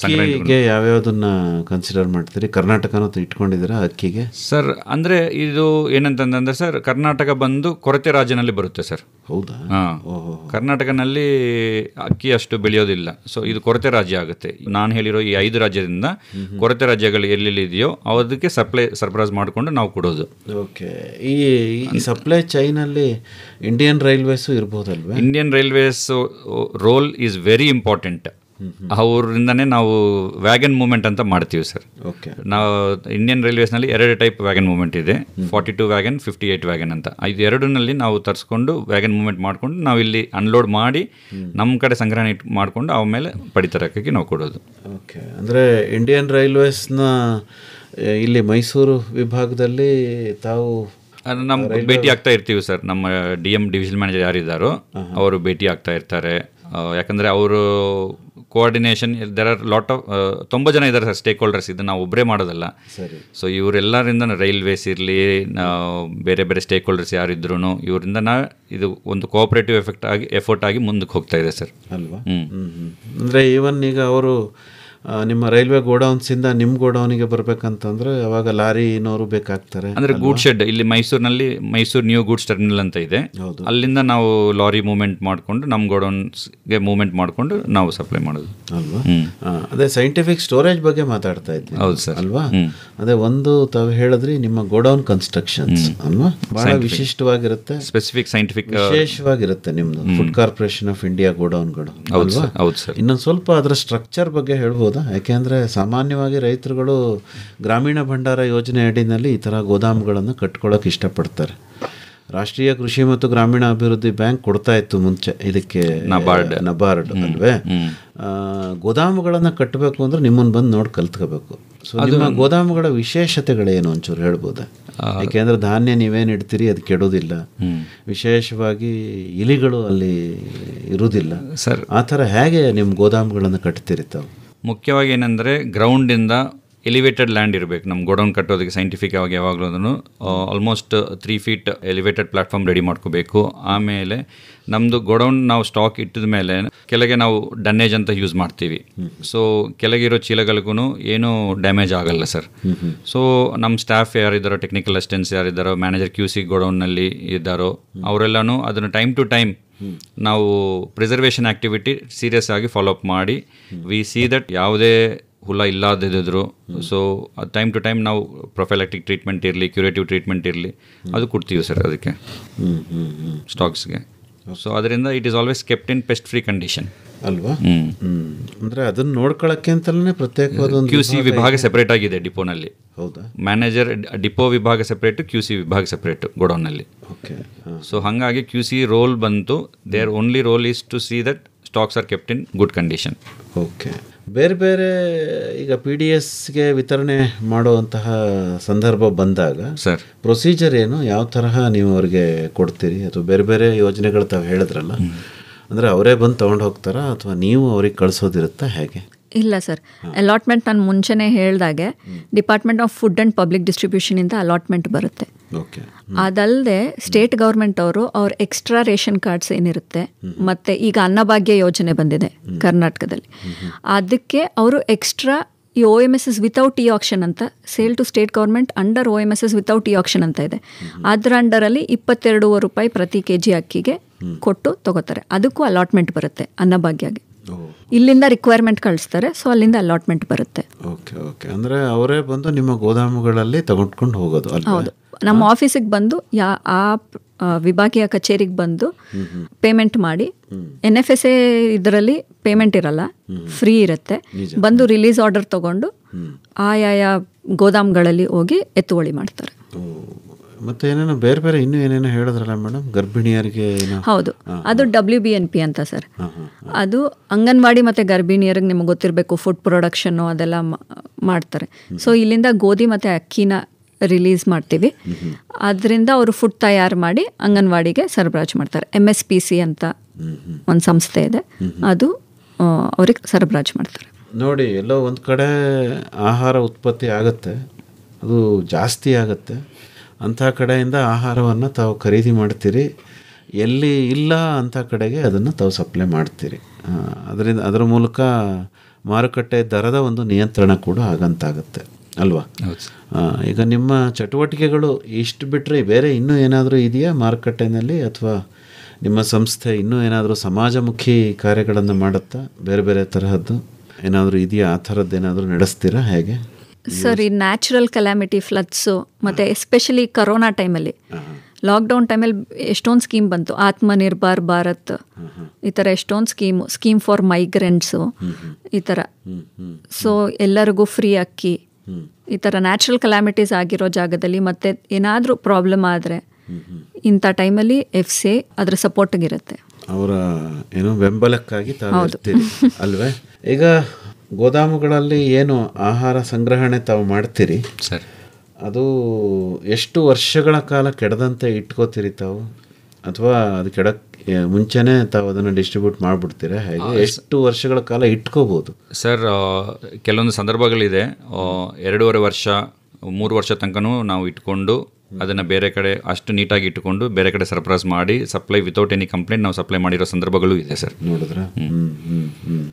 ಸಂಗ್ರಹಣೆ ಯಾವ್ಯಾವುದನ್ನ ಕನ್ಸಿಡರ್ ಮಾಡ್ತೀರಿ? ಕರ್ನಾಟಕನೂ ಇಟ್ಕೊಂಡಿದ್ದೀರಾ ಅಕ್ಕಿಗೆ? ಸರ್ ಅಂದರೆ ಇದು ಏನಂತಂದ್ರೆ ಸರ್, ಕರ್ನಾಟಕ ಬಂದು ಕೊರತೆ ರಾಜ್ಯನಲ್ಲಿ ಬರುತ್ತೆ ಸರ್. ಹೌದಾ? ಹಾಂ, ಕರ್ನಾಟಕನಲ್ಲಿ ಅಕ್ಕಿ ಅಷ್ಟು ಬೆಳೆಯೋದಿಲ್ಲ. ಸೊ ಇದು ಕೊರತೆ ರಾಜ್ಯ ಆಗುತ್ತೆ. ನಾನು ಹೇಳಿರೋ ಈ 5 ರಾಜ್ಯದಿಂದ ಕೊರತೆ ರಾಜ್ಯಗಳು ಎಲ್ಲೆಲ್ಲಿದೆಯೋ ಅದಕ್ಕೆ ಸರಬರಾಜು ಮಾಡಿಕೊಂಡು ನಾವು ಕೊಡೋದು. ಓಕೆ. ಈ ಸಪ್ಲೈ ಚೈನಲ್ಲಿ ಇಂಡಿಯನ್ ರೈಲ್ವೇಸು ಇರ್ಬೋದಲ್ವಾ? Indian railways role is very important. ಅವರಿಂದನೇ ನಾವು ವ್ಯಾಗನ್ ಮೂವ್ಮೆಂಟ್ ಅಂತ ಮಾಡ್ತೀವಿ ಸರ್. ಓಕೆ. ನಾವು ಇಂಡಿಯನ್ ರೈಲ್ವೇಸ್ನಲ್ಲಿ 2 ಟೈಪ್ ವ್ಯಾಗನ್ ಮೂವ್ಮೆಂಟ್ ಇದೆ, 42 ವ್ಯಾಗನ್, 58 ವ್ಯಾಗನ್ ಅಂತ. ಇದು ಎರಡರಲ್ಲಿ ನಾವು ತರಿಸ್ಕೊಂಡು ವ್ಯಾಗನ್ ಮೂವ್ಮೆಂಟ್ ಮಾಡಿಕೊಂಡು ನಾವು ಇಲ್ಲಿ ಅನ್ಲೋಡ್ ಮಾಡಿ ನಮ್ಮ ಕಡೆ ಸಂಗ್ರಹಣೆ ಮಾಡಿಕೊಂಡು ಆಮೇಲೆ ಪಡಿತರಕ್ಕೆ ನಾವು ಕೊಡೋದು. ಓಕೆ. ಅಂದರೆ ಇಂಡಿಯನ್ ರೈಲ್ವೇಸ್ನ ಇಲ್ಲಿ ಮೈಸೂರು ವಿಭಾಗದಲ್ಲಿ ತಾವು ನಮ್ಮ ಭೇಟಿ ಆಗ್ತಾ ಇರ್ತೀವಿ ಸರ್. ನಮ್ಮ DM ಡಿವಿಷನ್ ಮ್ಯಾನೇಜರ್ ಯಾರಿದ್ದಾರೋ ಅವರು ಭೇಟಿ ಆಗ್ತಾ ಇರ್ತಾರೆ. ಯಾಕಂದರೆ ಅವರು coordination, there are lot of 90 ಜನ ಇದ್ದಾರೆ ಸರ್ ಸ್ಟೇಕ್ ಹೋಲ್ಡರ್ಸ್. ಇದು ನಾವು ಒಬ್ಬರೇ ಮಾಡೋದಲ್ಲ. ಸೊ ಇವರೆಲ್ಲರಿಂದ ರೈಲ್ವೇಸ್ ಇರಲಿ, ಬೇರೆ ಬೇರೆ ಸ್ಟೇಕ್ ಹೋಲ್ಡರ್ಸ್ ಯಾರಿದ್ರು ಇವರಿಂದ ಇದು ಒಂದು ಕೋಆಪರೇಟಿವ್ ಎಫರ್ಟ್ ಆಗಿ ಮುಂದಕ್ಕೆ ಹೋಗ್ತಾ ಇದೆ ಸರ್. ಅಲ್ವಾ? ಅಂದರೆ ಈವನ್ ಈಗ ಅವರು ನಿಮ್ಮ ರೈಲ್ವೆ ಗೋಡೌನ್ಸಿಂದ ನಿಮ್ಮ ಗೋಡೌನಿಗೆ ಬರಬೇಕಂತಂದ್ರೆ ಅವಾಗ ಲಾರಿನವರು ಬೇಕಾಗ್ತಾರೆ. ಅಂದರೆ ಗೂಡ್ ಶೆಡ್ ಇಲ್ಲಿ ಮೈಸೂರಿನಲ್ಲಿ ಮೈಸೂರು ನ್ಯೂ ಗೂಡ್ಸ್ ಟರ್ಮಿನಲ್ ಅಂತ ಇದೆ, ಅಲ್ಲಿಂದ ನಾವು ಲಾರಿ ಮೂವ್ಮೆಂಟ್ ಮಾಡಿಕೊಂಡು ನಮ್ಮ ಗೋಡೌನ್ಸ್ಗೆ ಮೂವ್ಮೆಂಟ್ ಮಾಡಿಕೊಂಡು ನಾವು ಸಪ್ಲೈ ಮಾಡೋದು ಅಲ್ವಾ? ಅದೇ ಸೈಂಟಿಫಿಕ್ ಸ್ಟೋರೇಜ್ ಬಗ್ಗೆ ಮಾತಾಡ್ತಾ ಇದ್ವಿ. ಹೌದು ಸರ್. ಅಲ್ವಾ? ಅದೇ ಒಂದು ತಾವು ಹೇಳಿದ್ರಿ ನಿಮ್ಮ ಗೋಡೌನ್ ಕನ್ಸ್ಟ್ರಕ್ಷನ್ಸ್ ಅಲ್ವಾ, ಬಹಳ ವಿಶಿಷ್ಟವಾಗಿರುತ್ತೆ, ಸ್ಪೆಸಿಫಿಕ್ ಸೈಂಟಿಫಿಕ್ ವಿಶೇಷವಾಗಿರುತ್ತೆ ನಿಮ್ಮದು ಫುಡ್ ಕಾರ್ಪೊರೇಷನ್ ಆಫ್ ಇಂಡಿಯಾ ಗೋಡೌನ್ಗಳು ಅಲ್ವಾ? ಹೌದು ಸರ್. ಇನ್ನೊಂದು ಸ್ವಲ್ಪ ಅದರ ಸ್ಟ್ರಕ್ಚರ್ ಬಗ್ಗೆ ಹೇಳ್ಬೋದು. ಯಾಕೆಂದರೆ ಸಾಮಾನ್ಯವಾಗಿ ರೈತರುಗಳು ಗ್ರಾಮೀಣ ಭಂಡಾರ ಯೋಜನೆ ಅಡಿನಲ್ಲಿ ಈ ಥರ ಗೋದಾಮುಗಳನ್ನು ಕಟ್ಕೊಳ್ಳೋಕೆ ಇಷ್ಟಪಡ್ತಾರೆ. ರಾಷ್ಟ್ರೀಯ ಕೃಷಿ ಮತ್ತು ಗ್ರಾಮೀಣ ಅಭಿವೃದ್ಧಿ ಬ್ಯಾಂಕ್ ಕೊಡ್ತಾ ಇತ್ತು ಮುಂಚೆ ಇದಕ್ಕೆ, ನಬಾರ್ಡ್ ಅಲ್ವೇ? ಗೋದಾಮುಗಳನ್ನು ಕಟ್ಟಬೇಕು ಅಂದರೆ ನಿಮ್ಮನ್ನು ಬಂದು ನೋಡಿ ಕಲ್ತ್ಕೋಬೇಕು. ಸೊ ನಿಮ್ಮ ಗೋದಾಮುಗಳ ವಿಶೇಷತೆಗಳೇನು ಒಂಚೂರು ಹೇಳ್ಬೋದಾ? ಯಾಕೆಂದರೆ ಧಾನ್ಯ ನೀವೇನು ಇಡ್ತೀರಿ ಅದು ಕೆಡೋದಿಲ್ಲ, ವಿಶೇಷವಾಗಿ ಇಲಿಗಳು ಅಲ್ಲಿ ಇರುವುದಿಲ್ಲ ಸರ್. ಆ ಥರ ಹೇಗೆ ನಿಮ್ಮ ಗೋದಾಮುಗಳನ್ನು ಕಟ್ತೀರಿ ತಾವು? ಮುಖ್ಯವಾಗಿ ಏನಂದರೆ ಗ್ರೌಂಡಿಂದ ಎಲಿವೇಟೆಡ್ ಲ್ಯಾಂಡ್ ಇರಬೇಕು ನಮ್ಮ ಗೋಡೌನ್ ಕಟ್ಟೋದಕ್ಕೆ. ಸೈಂಟಿಫಿಕ್ ಆಗಿ ಯಾವಾಗಲೂ almost 3 feet elevated platform ready ಮಾಡ್ಕೋಬೇಕು. ಆಮೇಲೆ ನಮ್ಮದು ಗೋಡೌನ್ ನಾವು ಸ್ಟಾಕ್ ಇಟ್ಟಿದ ಮೇಲೆ ಕೆಳಗೆ ನಾವು ಡನ್ನೇಜ್ ಅಂತ ಯೂಸ್ ಮಾಡ್ತೀವಿ. ಸೊ ಕೆಳಗಿರೋ ಚೀಲಗಳಿಗೂ ಏನೂ ಡ್ಯಾಮೇಜ್ ಆಗಲ್ಲ ಸರ್. ಸೊ ನಮ್ಮ ಸ್ಟಾಫ್ ಯಾರಿದ್ದಾರೋ, ಟೆಕ್ನಿಕಲ್ ಅಸಿಸ್ಟೆಂಟ್ಸ್ ಯಾರಿದ್ದಾರೋ, ಮ್ಯಾನೇಜರ್ QC ಗೋಡೌನ್ನಲ್ಲಿ ಇದ್ದಾರೋ ಅವರೆಲ್ಲನೂ ಅದನ್ನು ಟೈಮ್ ಟು ಟೈಮ್ ನಾವು ಪ್ರಿಸರ್ವೇಷನ್ ಆ್ಯಕ್ಟಿವಿಟಿ ಸೀರಿಯಸ್ ಆಗಿ ಫಾಲೋಅಪ್ ಮಾಡಿ ವಿ ಸಿ ದಟ್ ಯಾವುದೇ ಹುಳ ಇಲ್ಲದಿದ್ರು ಸೊ ಟೈಮ್ ಟು ಟೈಮ್ ನಾವು ಪ್ರೊಫೈಲಾಕ್ಟಿಕ್ ಟ್ರೀಟ್ಮೆಂಟ್ ಇರಲಿ, ಕ್ಯೂರೇಟಿವ್ ಟ್ರೀಟ್ಮೆಂಟ್ ಇರಲಿ, ಅದು ಕೊಡ್ತೀವಿ ಸರ್ ಅದಕ್ಕೆ ಸ್ಟಾಕ್ಸ್ಗೆ. ಸೊ ಅದರಿಂದ it is always kept in pest free condition ಅಲ್ವಾ? ಅಂದರೆ ಅದನ್ನು ನೋಡ್ಕೊಳ್ಳೋಕ್ಕೆ ಅಂತಲೇ ಪ್ರತ್ಯೇಕವಾದ ಒಂದು QC ವಿಭಾಗ ಸೆಪರೇಟ್ ಆಗಿದೆ ಡಿಪೋನಲ್ಲಿ. ಹೌದಾ? ಮ್ಯಾನೇಜರ್ ಡಿಪೋ ವಿಭಾಗ ಸೆಪರೇಟು, QC ವಿಭಾಗ ಸೆಪರೇಟು ಗೋಡೌನ್ನಲ್ಲಿ. ಓಕೆ. ಸೊ ಹಾಗಾಗಿ QC ರೋಲ್ ಬಂತು, their only role is to see that stocks are kept in good condition. Okay. ಬೇರೆ ಬೇರೆ ಈಗ PDSಗೆ ವಿತರಣೆ ಮಾಡುವಂತಹ ಸಂದರ್ಭ ಬಂದಾಗ ಸರ್ ಪ್ರೊಸೀಜರ್ ಏನು, ಯಾವ ತರಹ ನೀವು ಅವ್ರಿಗೆ ಕೊಡ್ತೀರಿ? ಅಥವಾ ಬೇರೆ ಬೇರೆ ಯೋಜನೆಗಳು ತಾವು ಹೇಳಿದ್ರಲ್ಲ, ಅಂದರೆ ಅವರೇ ಬಂದು ತೊಗೊಂಡು ಹೋಗ್ತಾರಾ ಅಥವಾ ನೀವು ಅವ್ರಿಗೆ ಕಳಿಸೋದಿರುತ್ತಾ, ಹೇಗೆ? ಇಲ್ಲ ಸರ್, ಅಲಾಟ್ಮೆಂಟ್ ನಾನು ಮುಂಚೆನೇ ಹೇಳಿದಾಗೆ department of food and public ಡಿಸ್ಟ್ರಿಬ್ಯೂಷನಿಂದ ಅಲಾಟ್ಮೆಂಟ್ ಬರುತ್ತೆ. ಓಕೆ. ಅದಲ್ಲದೆ ಸ್ಟೇಟ್ ಗೌರ್ಮೆಂಟ್ ಅವರು ಅವ್ರ ಎಕ್ಸ್ಟ್ರಾ ರೇಷನ್ ಕಾರ್ಡ್ಸ್ ಏನಿರುತ್ತೆ, ಮತ್ತು ಈಗ ಅನ್ನಭಾಗ್ಯ ಯೋಜನೆ ಬಂದಿದೆ ಕರ್ನಾಟಕದಲ್ಲಿ, ಅದಕ್ಕೆ ಅವರು ಎಕ್ಸ್ಟ್ರಾ ಈ OMSs ವಿತೌಟ್ ಇ ಆಕ್ಷನ್ ಅಂತ, sale to state government under OMSs without e auction ಅಂತ ಇದೆ. ಅದರ ಅಂಡರಲ್ಲಿ 22 ರೂಪಾಯಿ ಪ್ರತಿ kg ಅಕ್ಕಿಗೆ ಕೊಟ್ಟು ತಗೋತಾರೆ. ಅದಕ್ಕೂ ಅಲಾಟ್ಮೆಂಟ್ ಬರುತ್ತೆ ಅನ್ನಭಾಗ್ಯಗೆ. ಇಲ್ಲಿಂದ ರಿಕ್ವೈರ್ಮೆಂಟ್ ಕಳಿಸ್ತಾರೆ, ಸೊ ಅಲ್ಲಿಂದ ಅಲಾಟ್ಮೆಂಟ್ ಬರುತ್ತೆ. Okay okay. ಅಂದರೆ ಅವರೇ ಬಂದು ನಿಮ್ಮ ಗೋದಾಮುಗಳಲ್ಲಿ ತಗೊಂಡ್ಕೊಂಡು ಹೋಗೋದು? ಹೌದು, ನಮ್ಮ ಆಫೀಸಿಗೆ ಬಂದು ಆ ವಿಭಾಗೀಯ ಕಚೇರಿಗೆ ಬಂದು ಪೇಮೆಂಟ್ ಮಾಡಿ, NFSA ಇದರಲ್ಲಿ ಪೇಮೆಂಟ್ ಇರಲ್ಲ, ಫ್ರೀ ಇರುತ್ತೆ. ಬಂದು ರಿಲೀಸ್ ಆರ್ಡರ್ ತಗೊಂಡು ಆಯಾಯ ಗೋದಾಮ್ಗಳಲ್ಲಿ ಹೋಗಿ ಎತ್ತುವಳಿ ಮಾಡ್ತಾರೆ. ಮತ್ತೆ ಏನೇನೋ ಬೇರೆ ಬೇರೆ ಇನ್ನೂ ಏನೇನೋ ಹೇಳಿದ್ರಲ್ಲ ಮೇಡಮ್, ಗರ್ಭಿಣಿಯರಿಗೆ ಹೌದು, ಅದು WBNP ಅಂತ ಸರ್. ಅದು ಅಂಗನವಾಡಿ ಮತ್ತು ಗರ್ಭಿಣಿಯರಿಗೆ ನಿಮಗೆ ಗೊತ್ತಿರಬೇಕು, ಫುಡ್ ಪ್ರೊಡಕ್ಷನ್ನು ಅದೆಲ್ಲ ಮಾಡ್ತಾರೆ. ಸೊ ಇಲ್ಲಿಂದ ಗೋಧಿ ಮತ್ತು ಅಕ್ಕಿನ ರಿಲೀಸ್ ಮಾಡ್ತೀವಿ. ಅದರಿಂದ ಅವರು ಫುಡ್ ತಯಾರು ಮಾಡಿ ಅಂಗನವಾಡಿಗೆ ಸರಬರಾಜು ಮಾಡ್ತಾರೆ. MSPC ಅಂತ ಒಂದು ಸಂಸ್ಥೆ ಇದೆ, ಅದು ಅವ್ರಿಗೆ ಸರಬರಾಜು ಮಾಡ್ತಾರೆ. ನೋಡಿ, ಎಲ್ಲೋ ಒಂದು ಕಡೆ ಆಹಾರ ಉತ್ಪತ್ತಿ ಆಗುತ್ತೆ, ಅದು ಜಾಸ್ತಿ ಆಗುತ್ತೆ, ಅಂಥ ಕಡೆಯಿಂದ ಆಹಾರವನ್ನು ತಾವು ಖರೀದಿ ಮಾಡ್ತೀರಿ. ಎಲ್ಲಿ ಇಲ್ಲ ಅಂಥ ಕಡೆಗೆ ಅದನ್ನು ತಾವು ಸಪ್ಲೈ ಮಾಡ್ತೀರಿ. ಅದರ ಮೂಲಕ ಮಾರುಕಟ್ಟೆ ದರದ ಒಂದು ನಿಯಂತ್ರಣ ಕೂಡ ಆಗಂತಾಗುತ್ತೆ ಅಲ್ವಾ? ಈಗ ನಿಮ್ಮ ಚಟುವಟಿಕೆಗಳು ಇಷ್ಟು ಬಿಟ್ಟರೆ ಬೇರೆ ಇನ್ನೂ ಏನಾದರೂ ಇದೆಯಾ ಮಾರುಕಟ್ಟೆಯಲ್ಲಿ, ಅಥವಾ ನಿಮ್ಮ ಸಂಸ್ಥೆ ಇನ್ನೂ ಏನಾದರೂ ಸಮಾಜಮುಖಿ ಕಾರ್ಯಗಳನ್ನು ಮಾಡುತ್ತಾ? ಬೇರೆ ಬೇರೆ ತರಹದ್ದು ಏನಾದರೂ ಇದೆಯಾ? ಆ ಥರದ್ದು ಏನಾದರೂ ನಡೆಸ್ತೀರಾ? ಹೇಗೆ ಸರ್, ಈ ನ್ಯಾಚುರಲ್ ಕಲಾಮಿಟಿ, ಫ್ಲಡ್ಸು ಮತ್ತು ಎಸ್ಪೆಷಲಿ ಕರೋನಾ ಟೈಮಲ್ಲಿ, ಲಾಕ್ಡೌನ್ ಟೈಮಲ್ಲಿ ಎಷ್ಟೊಂದು ಸ್ಕೀಮ್ ಬಂತು. ಆತ್ಮನಿರ್ಭರ್ ಭಾರತ್ ಈ ಥರ ಎಷ್ಟೊಂದು ಸ್ಕೀಮ್ ಫಾರ್ ಮೈಗ್ರೆಂಟ್ಸು ಈ ಥರ. ಸೊ ಎಲ್ಲರಿಗೂ ಫ್ರೀ ಅಕ್ಕಿ, ಈ ಥರ ನ್ಯಾಚುರಲ್ ಕಲಾಮಿಟೀಸ್ ಆಗಿರೋ ಜಾಗದಲ್ಲಿ ಮತ್ತೆ ಏನಾದರೂ ಪ್ರಾಬ್ಲಮ್ ಆದರೆ ಇಂಥ ಟೈಮಲ್ಲಿ FCA ಅದರ ಸಪೋರ್ಟಿಗಿರುತ್ತೆ. ಅವರ ಏನೋ ಬೆಂಬಲಕ್ಕಾಗಿ ತಾವು ಇರ್ತೀರಿ ಅಲ್ವೇ? ಈಗ ಗೋದಾಮುಗಳಲ್ಲಿ ಏನು ಆಹಾರ ಸಂಗ್ರಹಣೆ ತಾವು ಮಾಡ್ತೀರಿ ಸರ್, ಅದು ಎಷ್ಟು ವರ್ಷಗಳ ಕಾಲ ಕೆಡದಂತೆ ಇಟ್ಕೋತೀರಿ ತಾವು, ಅಥವಾ ಅದು ಕೆಡಕ್ಕೆ ಮುಂಚೆನೇ ತಾವು ಅದನ್ನು ಡಿಸ್ಟ್ರಿಬ್ಯೂಟ್ ಮಾಡಿಬಿಡ್ತೀರಾ? ಹೇಗೆ ಎಷ್ಟು ವರ್ಷಗಳ ಕಾಲ ಇಟ್ಕೋಬೋದು ಸರ್? ಕೆಲವೊಂದು ಸಂದರ್ಭಗಳಿದೆ, 2.5 ವರ್ಷ 3 ವರ್ಷ ತನಕನೂ ನಾವು ಇಟ್ಕೊಂಡು ಅದನ್ನು ಬೇರೆ ಕಡೆ ಅಷ್ಟು ನೀಟಾಗಿ ಇಟ್ಟುಕೊಂಡು ಬೇರೆ ಕಡೆ ಸರಬರಾಜು ಮಾಡಿ ಸಪ್ಲೈ ವಿತೌಟ್ ಎನಿ ಕಂಪ್ಲೇಂಟ್ ನಾವು ಸಪ್ಲೈ ಮಾಡಿರೋ ಸಂದರ್ಭಗಳು ಇದೆ ಸರ್. ನೋಡಿದ್ರೆ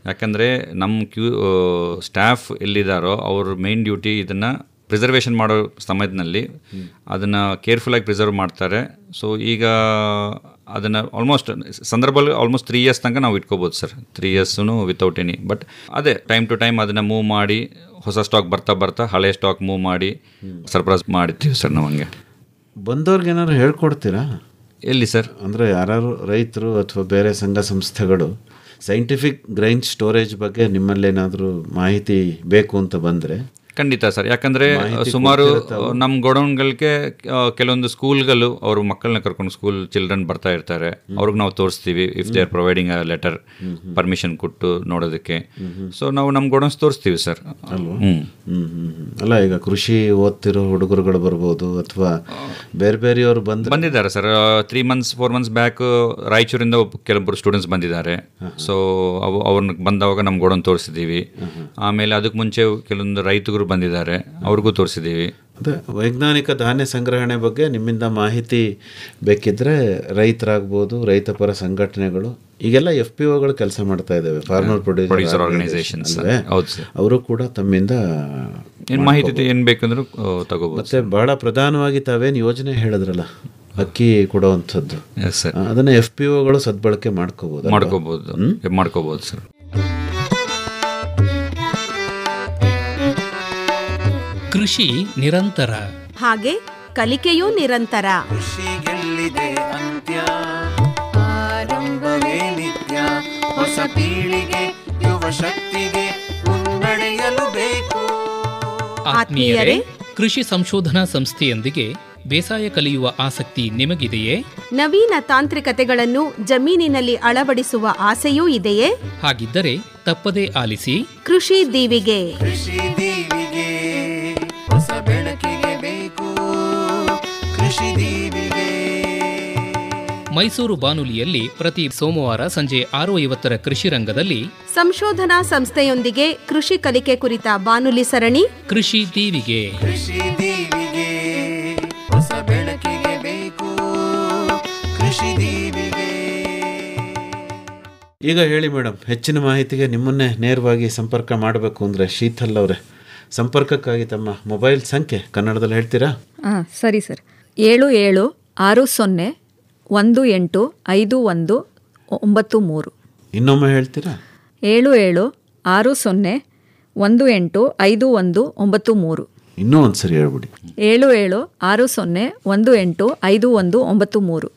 ಯಾಕಂದರೆ ನಮ್ಮ ಸ್ಟಾಫ್ ಎಲ್ಲಿದ್ದಾರೋ ಅವ್ರ ಮೇನ್ ಡ್ಯೂಟಿ ಇದನ್ನು ಪ್ರಿಸರ್ವೇಷನ್ ಮಾಡೋ ಸಮಯದಲ್ಲಿ ಅದನ್ನು ಕೇರ್ಫುಲ್ಲಾಗಿ ಪ್ರಿಸರ್ವ್ ಮಾಡ್ತಾರೆ. ಸೊ ಈಗ ಅದನ್ನು ಆಲ್ಮೋಸ್ಟ್ 3 ಇಯರ್ಸ್ ತನಕ ನಾವು ಇಟ್ಕೋಬೋದು ಸರ್. 3 ಇಯರ್ಸೂ ವಿತೌಟ್ ಎನಿ. ಬಟ್ ಅದೇ ಟೈಮ್ ಟು ಟೈಮ್ ಅದನ್ನು ಮೂವ್ ಮಾಡಿ ಹೊಸ ಸ್ಟಾಕ್ ಬರ್ತಾ ಹಳೆ ಸ್ಟಾಕ್ ಮೂವ್ ಮಾಡಿ ಸರಬರಾಜು ಮಾಡಿರ್ತೀವಿ ಸರ್. ನಾವು ಹಂಗೆ ಬಂದವ್ರಿಗೆ ಏನಾದ್ರು ಹೇಳ್ಕೊಡ್ತೀರಾ? ಎಲ್ಲಿ ಸರ್? ಅಂದರೆ ಯಾರು ರೈತರು ಅಥವಾ ಬೇರೆ ಸಂಘ ಸಂಸ್ಥೆಗಳು ಸೈಂಟಿಫಿಕ್ ಗ್ರೈನ್ ಸ್ಟೋರೇಜ್ ಬಗ್ಗೆ ನಿಮ್ಮಲ್ಲೇನಾದರೂ ಮಾಹಿತಿ ಬೇಕು ಅಂತ ಬಂದರೆ ಖಂಡಿತ ಸರ್. ಯಾಕಂದರೆ ಸುಮಾರು ನಮ್ಮ ಗೋಡೌನ್ಗಳಿಗೆ ಕೆಲವೊಂದು ಸ್ಕೂಲ್ಗಳು ಅವ್ರ ಮಕ್ಕಳನ್ನ ಕರ್ಕೊಂಡು ಸ್ಕೂಲ್ ಚಿಲ್ಡ್ರನ್ ಬರ್ತಾ ಇರ್ತಾರೆ, ಅವ್ರಿಗೆ ನಾವು ತೋರಿಸ್ತೀವಿ. If they are providing a letter permission ಕೊಟ್ಟು ನೋಡೋದಕ್ಕೆ, ಸೊ ನಾವು ನಮ್ಮ ಗೋಡೌನ್ಸ್ ತೋರಿಸ್ತೀವಿ ಸರ್. ಅಲ್ಲ, ಈಗ ಕೃಷಿ ಓದ್ತಿರೋ ಹುಡುಗರುಗಳು ಬರ್ಬೋದು ಅಥವಾ ಬೇರೆ ಬೇರೆಯವರು ಬಂದಿದ್ದಾರೆ ಸರ್. 3 months 4 months ಬ್ಯಾಕ್ ರಾಯಚೂರಿಂದ ಕೆಲವೊಬ್ಬರು ಸ್ಟೂಡೆಂಟ್ಸ್ ಬಂದಿದ್ದಾರೆ. ಸೊ ಅವ್ರನ್ನ ಬಂದವಾಗ ನಮ್ಮ ಗೋಡೌನ್ ತೋರಿಸಿದ್ದೀವಿ. ಆಮೇಲೆ ಅದಕ್ಕೆ ಮುಂಚೆ ಕೆಲವೊಂದು ರೈತರು ಬಂದಿದ್ದಾರೆ, ಅವ್ರಿಗೂ ತೋರಿಸಿದ್ದೀವಿ. ಅದೇ ವೈಜ್ಞಾನಿಕ ಧಾನ್ಯ ಸಂಗ್ರಹಣೆ ಬಗ್ಗೆ ನಿಮ್ಮಿಂದ ಮಾಹಿತಿ ಬೇಕಿದ್ದರೆ ರೈತರಾಗ್ಬೋದು, ರೈತ ಪರ ಸಂಘಟನೆಗಳು, ಈಗೆಲ್ಲ FPOಗಳು ಕೆಲಸ ಮಾಡ್ತಾ ಇದ್ದಾವೆ, ಫಾರ್ಮರ್ ಪ್ರೊಡ್ಯೂಸರ್ ಆರ್ಗನೈಸೇಷನ್ಸ್. ಅವರು ಕೂಡ ತಮ್ಮಿಂದ ಮಾಹಿತಿ ಏನು ಬೇಕಂದ್ರೂ ತಗೋಬೋದು. ಮತ್ತೆ ಬಹಳ ಪ್ರಧಾನವಾಗಿ ತಾವೇನು ಯೋಜನೆ ಹೇಳಿದ್ರಲ್ಲ ಅಕ್ಕಿ ಕೊಡುವಂಥದ್ದು, ಅದನ್ನು FPOಗಳು ಸದ್ಬಳಕೆ ಮಾಡ್ಕೋಬೋದು ಸರ್. ಕೃಷಿ ನಿರಂತರ, ಹಾಗೆ ಕಲಿಕೆಯೂ ನಿರಂತರ. ಕೃಷಿಗೆಲ್ಲಿದೆ ಅಂತ್ಯ, ಆರಂಭವೇ ನಿತ್ಯ. ಹೊಸ ಪೀಳಿಗೆ ಯುವ ಶಕ್ತಿಗೆ ಮುನ್ನಡೆಯಲು ಬೇಕು. ಆತ್ಮೀಯರೇ, ಕೃಷಿ ಸಂಶೋಧನಾ ಸಂಸ್ಥೆಯೊಂದಿಗೆ ಬೇಸಾಯ ಕಲಿಯುವ ಆಸಕ್ತಿ ನಿಮಗಿದೆಯೇ? ನವೀನ ತಾಂತ್ರಿಕತೆಗಳನ್ನು ಜಮೀನಿನಲ್ಲಿ ಅಳವಡಿಸುವ ಆಸೆಯೂ ಇದೆಯೇ? ಹಾಗಿದ್ದರೆ ತಪ್ಪದೇ ಆಲಿಸಿ ಕೃಷಿ ದೀವಿಗೆ. ಕೃಷಿ ದೀವಿಗೆ ಹೊಸ ಬೆಳಕಿಗೆ ಬೇಕು. ಕೃಷಿ ದೀವಿಗೆ ಮೈಸೂರು ಬಾನುಲಿಯಲ್ಲಿ ಪ್ರತಿ ಸೋಮವಾರ ಸಂಜೆ 6:50 ಕೃಷಿ ರಂಗದಲ್ಲಿ ಸಂಶೋಧನಾ ಸಂಸ್ಥೆಯೊಂದಿಗೆ ಕೃಷಿ ಕಲಿಕೆ ಕುರಿತ ಬಾನುಲಿ ಸರಣಿ ಕೃಷಿ ದೀವಿಗೆ. ಕೃಷಿ ದೀವಿಗೆ ಹೊಸ ಬೆಳಕಿಗೆ ಬೇಕು. ಕೃಷಿ ದೀವಿಗೆ. ಈಗ ಹೇಳಿ ಮೇಡಮ್, ಹೆಚ್ಚಿನ ಮಾಹಿತಿಗೆ ನಿಮ್ಮನ್ನೇ ನೇರವಾಗಿ ಸಂಪರ್ಕ ಮಾಡಬೇಕು ಅಂದರೆ ಶೀತಲ್ ಅವರೇ, ಸಂಪರ್ಕಕ್ಕಾಗಿ ತಮ್ಮ ಮೊಬೈಲ್ ಸಂಖ್ಯೆ ಕನ್ನಡದಲ್ಲಿ ಹೇಳ್ತೀರಾ? ಸರಿ ಸರ್. 7760185193. ಇನ್ನೊಮ್ಮೆ ಹೇಳ್ತೀರಾ? 7760185193. ಇನ್ನೂ ಒಂದು ಸರಿ ಹೇಳ್ಬಿಡಿ. 7760185193.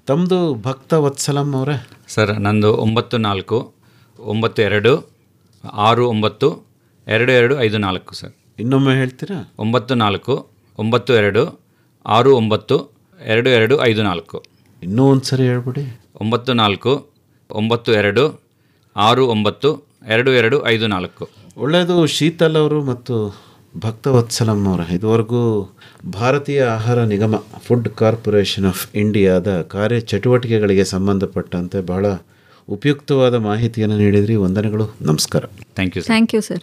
ತಮ್ಮದು ಭಕ್ತ ವತ್ಸಲಂ ಅವರೇ? ಸರ್ ನಂದು 949269622254 ಸರ್. ಇನ್ನೊಮ್ಮೆ ಹೇಳ್ತೀರಾ? 9469692254. ಇನ್ನೂ ಒಂದು ಸರಿ ಹೇಳ್ಬಿಡಿ. 9492692254. ಒಳ್ಳೆಯದು. ಶೀತಲ್ ಅವರು ಮತ್ತು ಭಕ್ತವತ್ಸಲಂ ಅವರ ಇದುವರೆಗೂ ಭಾರತೀಯ ಆಹಾರ ನಿಗಮ ಫುಡ್ ಕಾರ್ಪೊರೇಷನ್ ಆಫ್ ಇಂಡಿಯಾದ ಕಾರ್ಯಚಟುವಟಿಕೆಗಳಿಗೆ ಸಂಬಂಧಪಟ್ಟಂತೆ ಬಹಳ ಉಪಯುಕ್ತವಾದ ಮಾಹಿತಿಯನ್ನು ನೀಡಿದ್ರಿ. ವಂದನೆಗಳು. ನಮಸ್ಕಾರ. Thank you. Thank you sir.